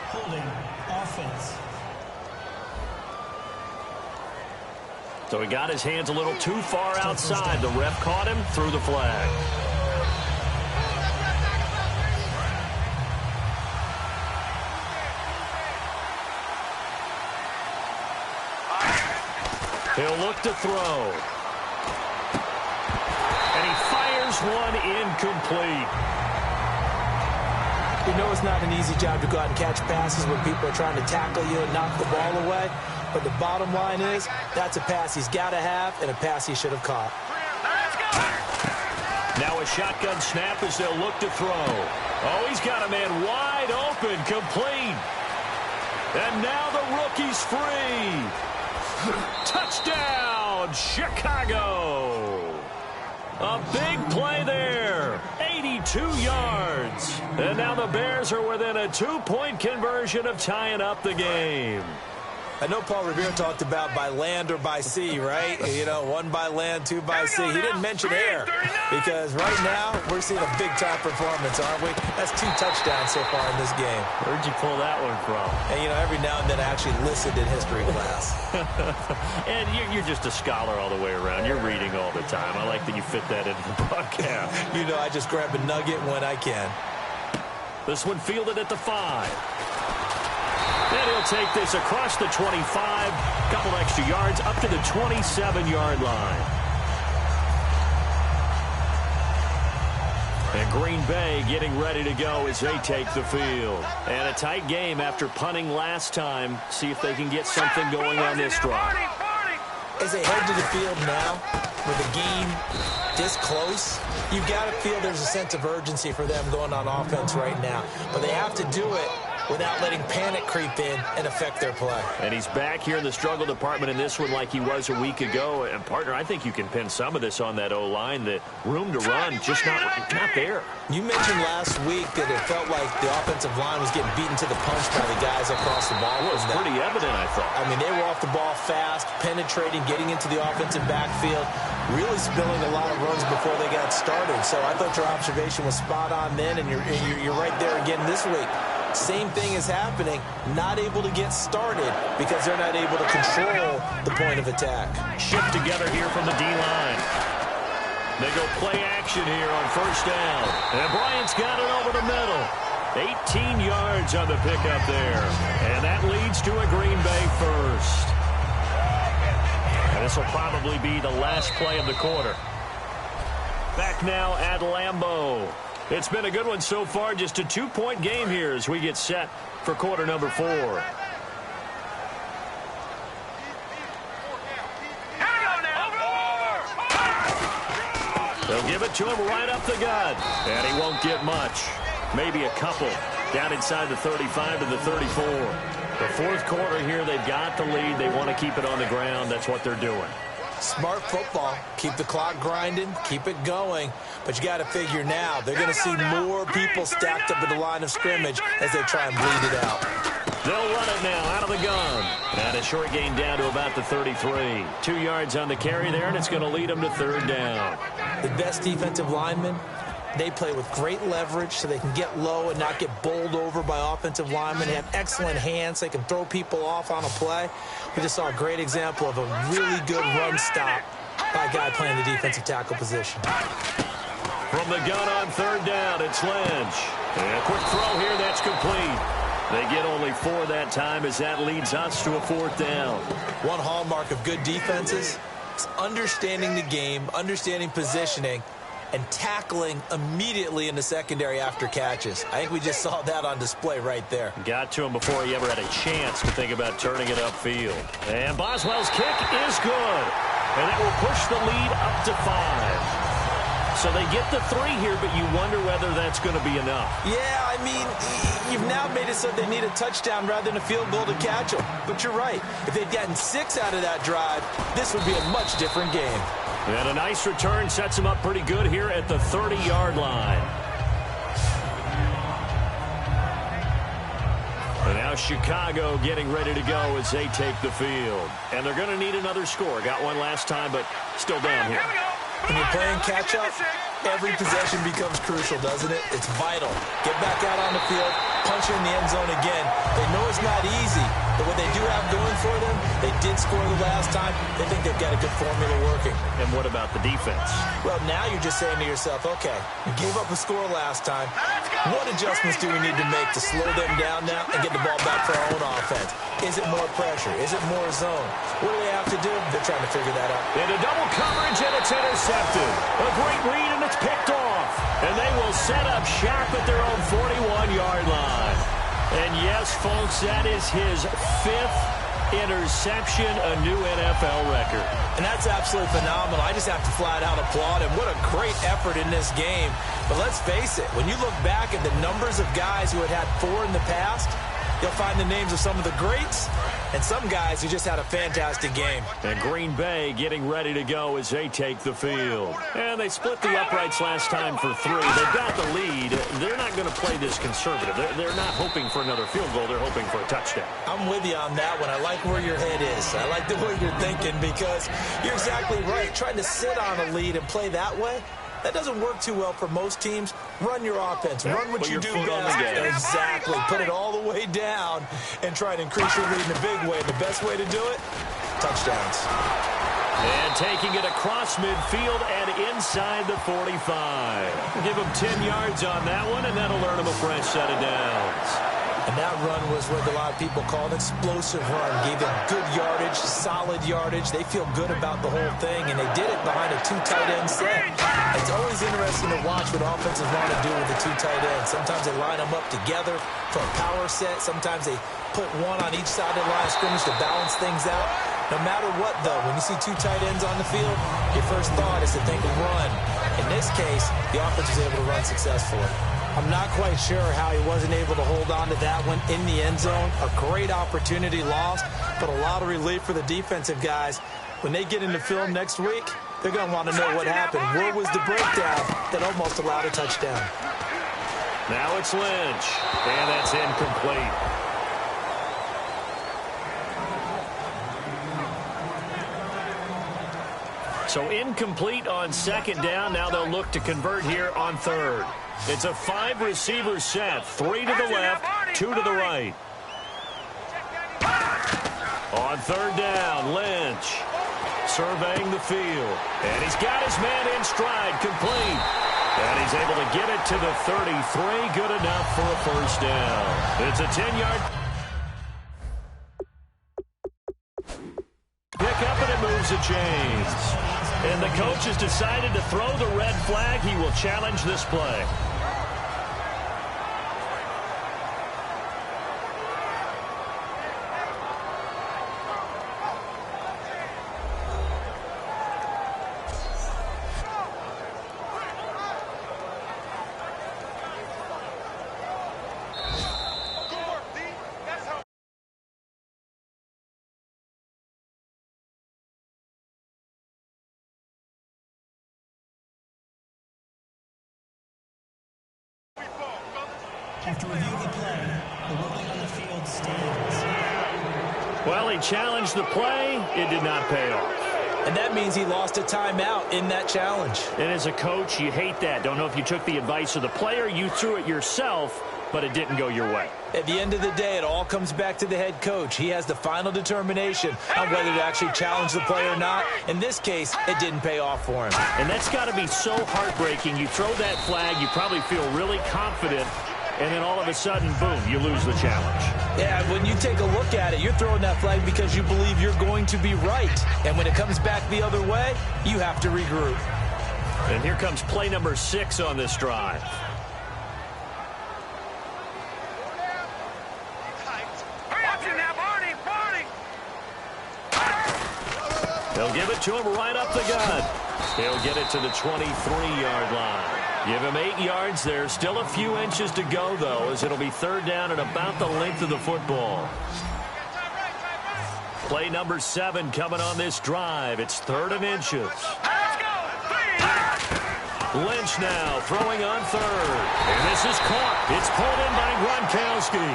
Holding offense. So he got his hands a little too far outside. The ref caught him, threw the flag. He'll look to throw. And he fires one incomplete. You know it's not an easy job to go out and catch passes when people are trying to tackle you and knock the ball away. But the bottom line is, that's a pass he's got to have and a pass he should have caught. Now a shotgun snap as they'll look to throw. Oh, he's got a man wide open, complete. And now the rookie's free. Touchdown, Chicago. A big play there. 82 yards. And now the Bears are within a 2-point conversion of tying up the game. I know Paul Revere talked about by land or by sea, right? You know, 1 by land, 2 by sea. He didn't mention air because right now we're seeing a big-time performance, aren't we? That's 2 touchdowns so far in this game. Where'd you pull that one from? And, you know, every now and then I actually listened in history class. And you're just a scholar all the way around. You're reading all the time. I like that you fit that into the broadcast. You know, I just grab a nugget when I can. This one fielded at the 5. And he'll take this across the 25, couple extra yards up to the 27-yard line. And Green Bay getting ready to go as they take the field. And a tight game after punting last time. See if they can get something going on this drive. as they head to the field now, with the game this close, you've got to feel there's a sense of urgency for them going on offense right now. But they have to do it without letting panic creep in and affect their play. And he's back here in the struggle department in this one like he was a week ago. And, partner, I think you can pin some of this on that O-line. The room to run just not there. You mentioned last week that it felt like the offensive line was getting beaten to the punch by the guys across the ball. It was pretty evident, I thought. I mean, they were off the ball fast, penetrating, getting into the offensive backfield, really spilling a lot of runs before they got started. So I thought your observation was spot on then, and you're right there again this week. Same thing is happening, not able to get started because they're not able to control the point of attack. Shift together here from the D-line. They go play action here on first down. And Bryant's got it over the middle. 18 yards on the pickup there. And that leads to a Green Bay first. And this will probably be the last play of the quarter. Back now at Lambeau. It's been a good one so far. Just a 2-point game here as we get set for quarter number 4. They'll give it to him right up the gut. And he won't get much. Maybe a couple down inside the 35 to the 34. The fourth quarter here, they've got the lead. They want to keep it on the ground. That's what they're doing. Smart football. Keep the clock grinding. Keep it going. But you got to figure now they're going to see more people stacked up at the line of scrimmage as they try and bleed it out. They'll run it now out of the gun. And a short gain down to about the 33. 2 yards on the carry there, and it's going to lead them to third down. The best defensive linemen, they play with great leverage so they can get low and not get bowled over by offensive linemen. They have excellent hands. They can throw people off on a play. We just saw a great example of a really good run stop by a guy playing the defensive tackle position. From the gun on third down, it's Lynch. And a quick throw here, that's complete. They get only 4 that time as that leads us to a fourth down. One hallmark of good defenses is understanding the game, understanding positioning, and tackling immediately in the secondary after catches. I think we just saw that on display right there. Got to him before he ever had a chance to think about turning it upfield. And Boswell's kick is good. And that will push the lead up to 5. So they get the 3 here, but you wonder whether that's going to be enough. Yeah, I mean, you've now made it so they need a touchdown rather than a field goal to catch them. But you're right. If they'd gotten 6 out of that drive, this would be a much different game. And a nice return sets them up pretty good here at the 30-yard line. And now Chicago getting ready to go as they take the field. And they're going to need another score. Got one last time, but still down here. When you're playing catch-up, every possession becomes crucial, doesn't it? It's vital. Get back out on the field, punch in the end zone again. They know it's not easy, but what they do have going for them, they did score the last time. They think they've got a good formula working. And what about the defense? Well, now you're just saying to yourself, okay, we gave up a score last time. What adjustments do we need to make to slow them down now and get the ball back for our own offense? Is it more pressure? Is it more zone? What do they have to do? They're trying to figure that out. Into double coverage, and it's intercepted. A great read, and it's picked off. And they will set up shop at their own 41-yard line. And yes, folks, that is his 5th interception, a new NFL record. And that's absolutely phenomenal. I just have to flat out applaud him. What a great effort in this game. But let's face it, when you look back at the numbers of guys who had 4 in the past, you'll find the names of some of the greats and some guys who just had a fantastic game. And Green Bay getting ready to go as they take the field. And they split the uprights last time for 3. They've got the lead. They're not going to play this conservative. They're not hoping for another field goal. They're hoping for a touchdown. I'm with you on that one. I like where your head is. I like the way you're thinking because you're exactly right. Trying to sit on a lead and play that way, that doesn't work too well for most teams. Run your offense. Run what you do best. Exactly. Put it all the way down and try to increase your lead in a big way. The best way to do it, touchdowns. And taking it across midfield and inside the 45. Give them 10 yards on that one, and that'll earn them a fresh set of downs. And that run was what a lot of people call an explosive run. Gave them good yardage, solid yardage. They feel good about the whole thing, and they did it behind a 2 tight end set. It's always interesting to watch what offenses want to do with the 2 tight ends. Sometimes they line them up together for a power set. Sometimes they put one on each side of the line of scrimmage to balance things out. No matter what, though, when you see two tight ends on the field, your first thought is to think of run. In this case, the offense was able to run successfully. I'm not quite sure how he wasn't able to hold on to that one in the end zone. A great opportunity lost, but a lot of relief for the defensive guys. When they get into film next week, they're going to want to know what happened. Where was the breakdown that almost allowed a touchdown? Now it's Lynch, and that's incomplete. So incomplete on second down. Now they'll look to convert here on third. It's a 5-receiver set. 3 to the left, 2 to the right. On third down, Lynch surveying the field. And he's got his man in stride, complete. And he's able to get it to the 33. Good enough for a first down. It's a 10-yard pick up, and it moves the chains. And the coach has decided to throw the red flag. He will challenge this play. After reviewing the play, the ruling on the field stands. Well, he challenged the play. It did not pay off. And that means he lost a timeout in that challenge. And as a coach, you hate that. Don't know if you took the advice of the player. You threw it yourself, but it didn't go your way. At the end of the day, it all comes back to the head coach. He has the final determination on whether to actually challenge the play or not. In this case, it didn't pay off for him. And that's got to be so heartbreaking. You throw that flag, you probably feel really confident, and then all of a sudden, boom, you lose the challenge. Yeah, when you take a look at it, you're throwing that flag because you believe you're going to be right. And when it comes back the other way, you have to regroup. And here comes play number 6 on this drive. They'll give it to him right up the gut. He'll get it to the 23-yard line. Give him 8 yards there. Still a few inches to go, though, as it'll be third down at about the length of the football. Play number 7 coming on this drive. It's 3rd and inches. Lynch now throwing on third. And this is caught. It's pulled in by Gronkowski.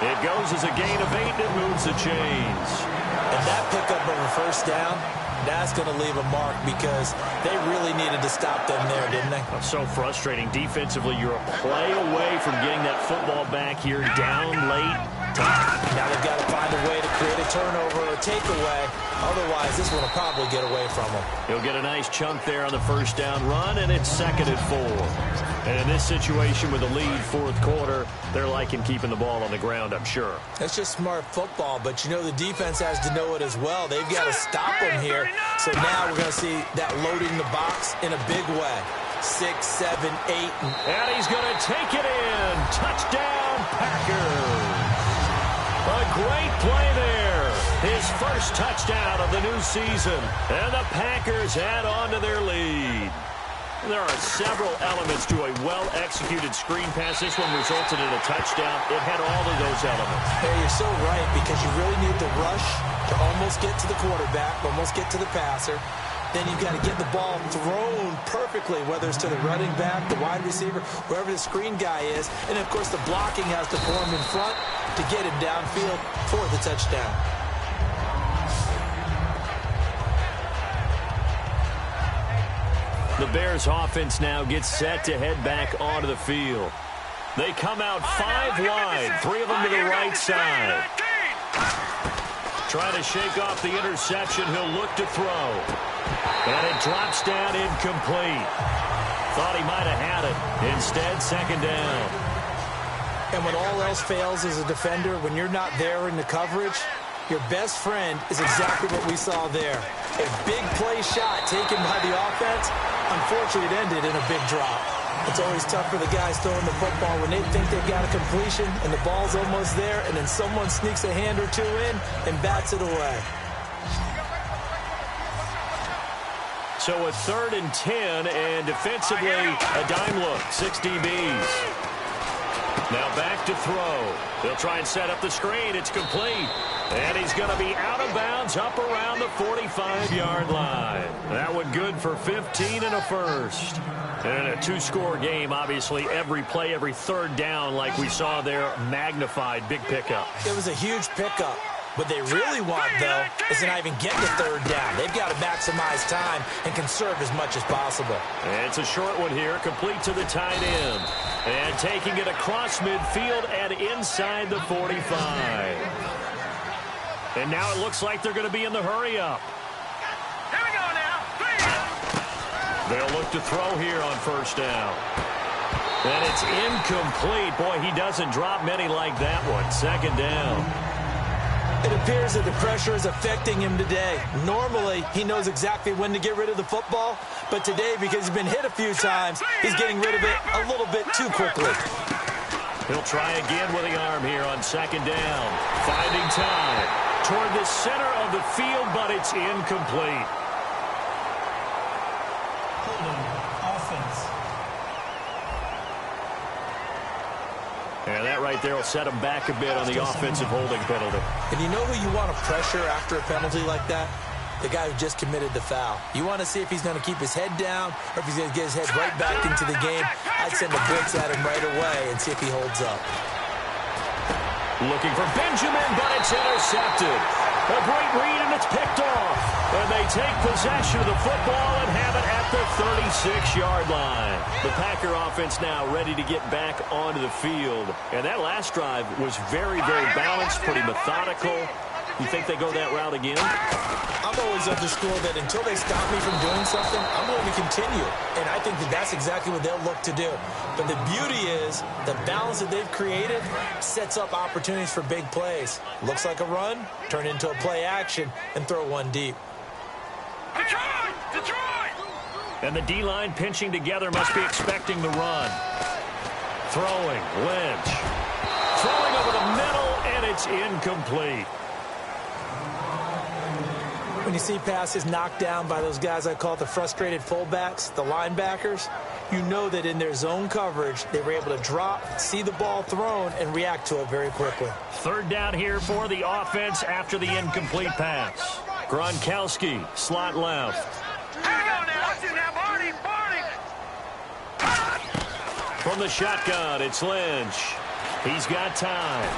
It goes as a gain of 8, and it moves the chains. And that pickup of a first down, that's going to leave a mark because they really needed to stop them there, didn't they? So frustrating. Defensively, you're a play away from getting that football back here down late. Now they've got to find a way to create a turnover or a takeaway. Otherwise, this one will probably get away from them. He'll get a nice chunk there on the first down run, and it's 2nd and 4. And in this situation with the lead, 4th quarter, they're liking keeping the ball on the ground, I'm sure. That's just smart football, but you know the defense has to know it as well. They've got to stop them here. So now we're going to see that loading the box in a big way. 6, 7, 8. And he's going to take it in. Touchdown, Packers. A great play there. His first touchdown of the new season. And the Packers add on to their lead. There are several elements to a well-executed screen pass. This one resulted in a touchdown. It had all of those elements. Hey, you're so right, because you really need the rush to almost get to the quarterback, almost get to the passer. Then you've got to get the ball thrown perfectly, whether it's to the running back, the wide receiver, wherever the screen guy is. And, of course, the blocking has to form in front to get him downfield for the touchdown. The Bears offense now gets set to head back onto the field. They come out 5 wide, 3 of them to the right side. Trying to shake off the interception, he'll look to throw. And it drops down incomplete. Thought he might have had it. Instead, 2nd down. And when all else fails as a defender, when you're not there in the coverage, your best friend is exactly what we saw there. A big play shot taken by the offense. Unfortunately, it ended in a big drop. It's always tough for the guys throwing the football when they think they've got a completion and the ball's almost there, and then someone sneaks a hand or two in and bats it away. So a 3rd and 10, and defensively a dime look, 6 DBs. Now back to throw. They'll try and set up the screen. It's complete. And he's going to be out of bounds up around the 45-yard line. That one good for 15 and a first. And in a 2-score game, obviously, every play, every 3rd down, like we saw there, magnified, big pickup. It was a huge pickup. What they really want, though, is to not even get the 3rd down. They've got to maximize time and conserve as much as possible. And it's a short one here, complete to the tight end. And taking it across midfield and inside the 45. And now it looks like they're going to be in the hurry-up. Here we go now. They'll look to throw here on 1st down. And it's incomplete. Boy, he doesn't drop many like that one. 2nd down. It appears that the pressure is affecting him today. Normally, he knows exactly when to get rid of the football, but today, because he's been hit a few times, he's getting rid of it a little bit too quickly. He'll try again with the arm here on 2nd down. Finding time toward the center of the field, but it's incomplete. Holding offense. And that right there will set him back a bit on the offensive holding penalty. And you know who you want to pressure after a penalty like that? The guy who just committed the foul. You want to see if he's going to keep his head down or if he's going to get his head right back into the game. I'd send a blitz at him right away and see if he holds up. Looking for Benjamin, but it's intercepted. A great read, and it's picked off. And they take possession of the football and have it at the 36-yard line. The Packer offense now ready to get back onto the field. And that last drive was very, very balanced, pretty methodical. You think they go that route again? I'm always of the school that until they stop me from doing something, I'm going to continue. And I think that that's exactly what they'll look to do. But the beauty is the balance that they've created sets up opportunities for big plays. Looks like a run, turn into a play action, and throw one deep. Detroit! Detroit! And the D-line pinching together must be expecting the run. Throwing, Lynch. Throwing over the middle, and it's incomplete. When you see passes knocked down by those guys I call the frustrated fullbacks, the linebackers, you know that in their zone coverage, they were able to drop, see the ball thrown, and react to it very quickly. 3rd down here for the offense after the incomplete pass. Gronkowski, slot left. Here we go now. Watch it now, Barney. Barney. From the shotgun, it's Lynch. He's got time.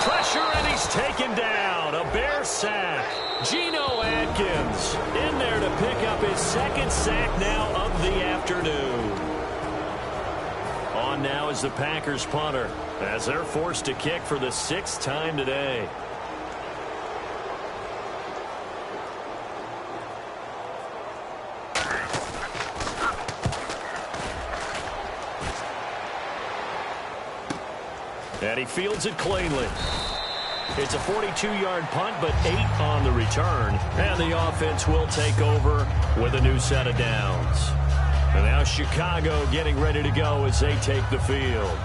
Pressure, and he's taken down. A Bear sack. Geno Atkins in there to pick up his 2nd sack now of the afternoon. On now is the Packers punter as they're forced to kick for the 6th time today. And he fields it cleanly. It's a 42-yard punt, but 8 on the return. And the offense will take over with a new set of downs. And now Chicago getting ready to go as they take the field.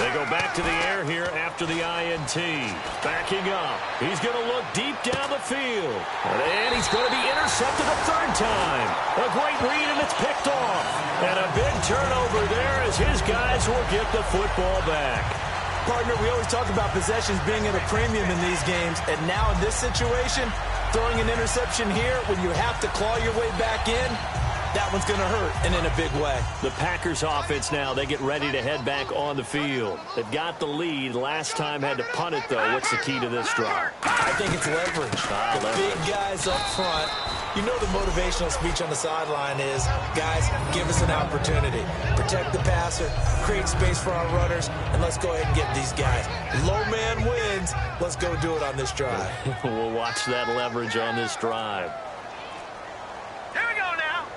They go back to the air here after the INT. Backing up. He's going to look deep down the field. And he's going to be intercepted a third time. A great read, and it's picked off. And a big turnover there as his guys will get the football back. Partner, we always talk about possessions being at a premium in these games. And now in this situation, throwing an interception here when you have to claw your way back in, that one's going to hurt, and in a big way. The Packers offense now, they get ready to head back on the field. They've got the lead. Last time had to punt it, though. What's the key to this drive? I think it's leverage. Leverage. Big guys up front. You know the motivational speech on the sideline is, guys, give us an opportunity. Protect the passer, create space for our runners, and let's go ahead and get these guys. Low man wins. Let's go do it on this drive. We'll watch that leverage on this drive. Here we go now.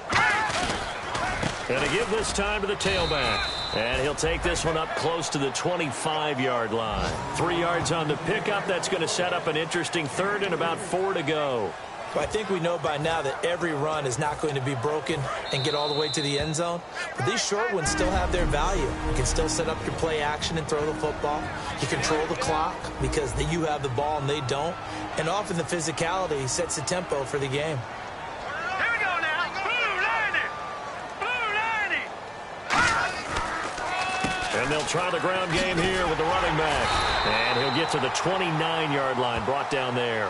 Going to give this time to the tailback. And he'll take this one up close to the 25-yard line. 3 yards on the pickup. That's going to set up an interesting third and about 4 to go. Well, I think we know by now that every run is not going to be broken and get all the way to the end zone. But these short ones still have their value. You can still set up your play action and throw the football. You control the clock because you have the ball and they don't. And often the physicality sets the tempo for the game. Here we go now. Blue lining. Blue lining. And they'll try the ground game here with the running back. And he'll get to the 29-yard line, brought down there.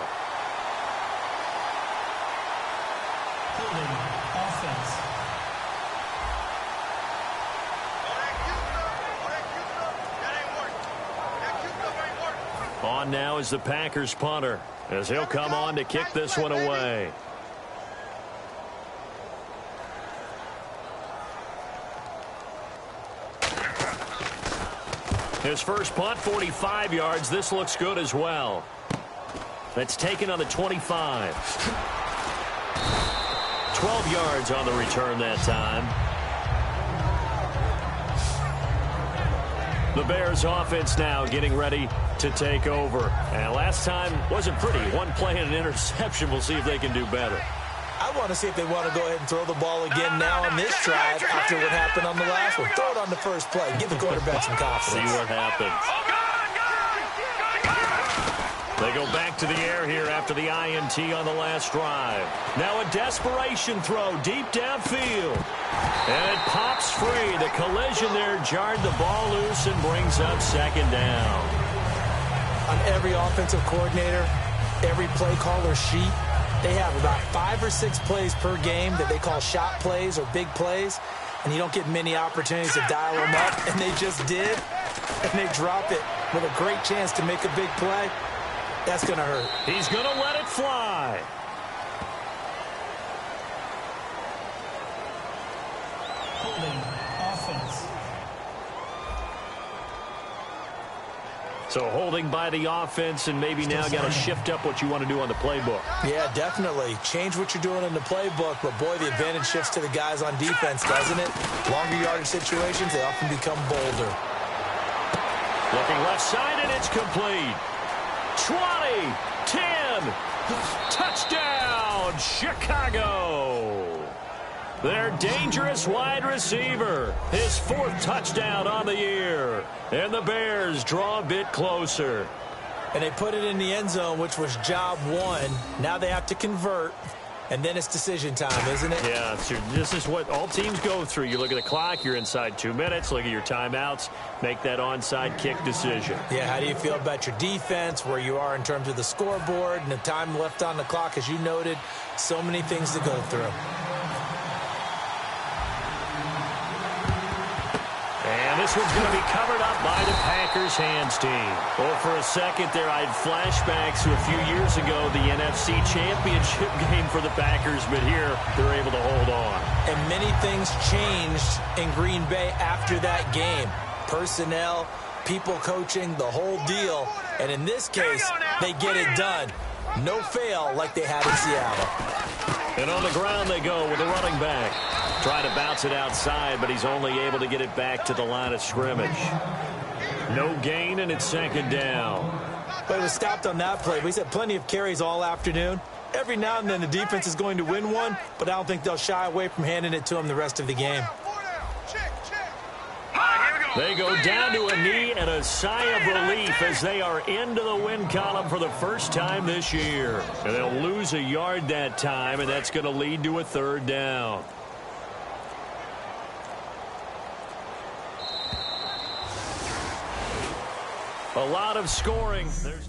Offense. On now is the Packers punter, as he'll come on to kick this one away. His first punt, 45 yards. This looks good as well. That's taken on the 25. 12 yards on the return that time. The Bears offense now getting ready to take over. And last time wasn't pretty. One play and an interception. We'll see if they can do better. I want to see if they want to go ahead and throw the ball again now on this drive after what happened on the last one. Throw it on the first play. Give the quarterback some confidence. See what happens. They go back to the air here after the INT on the last drive. Now a desperation throw deep downfield. And it pops free. The collision there jarred the ball loose and brings up second down. On every offensive coordinator, every play caller sheet, they have about 5 or 6 plays per game that they call shot plays or big plays. And you don't get many opportunities to dial them up. And they just did. And they drop it with a great chance to make a big play. That's going to hurt. He's going to let it fly. Holding. Offense. So holding by the offense, and maybe now got to shift up what you want to do on the playbook. Yeah, definitely. Change what you're doing in the playbook, but boy, the advantage shifts to the guys on defense, doesn't it? Longer yardage situations, they often become bolder. Looking left side, and it's complete. 20, 10, touchdown, Chicago. Their dangerous wide receiver, his 4th touchdown on the year. And the Bears draw a bit closer. And they put it in the end zone, which was job 1. Now they have to convert, and then it's decision time, isn't it? Yeah, this is what all teams go through. You look at the clock, you're inside 2 minutes, look at your timeouts, make that onside kick decision. Yeah, how do you feel about your defense, where you are in terms of the scoreboard, and the time left on the clock, as you noted, so many things to go through. And this one's going to be covered up by the Packers hands team. Well, for a second there, I had flashbacks to a few years ago, the NFC Championship game for the Packers, but here they're able to hold on. And many things changed in Green Bay after that game. Personnel, people coaching, the whole deal. And in this case, they get it done. No fail like they had in Seattle. And on the ground they go with the running back. Trying to bounce it outside, but he's only able to get it back to the line of scrimmage. No gain, and it's second down. But it was stopped on that play. We've had plenty of carries all afternoon. Every now and then the defense is going to win one, but I don't think they'll shy away from handing it to him the rest of the game. All right, here we go. They go down to a knee and a sigh of relief as they are into the win column for the first time this year. And they'll lose a yard that time, and that's going to lead to a third down. A lot of scoring. There's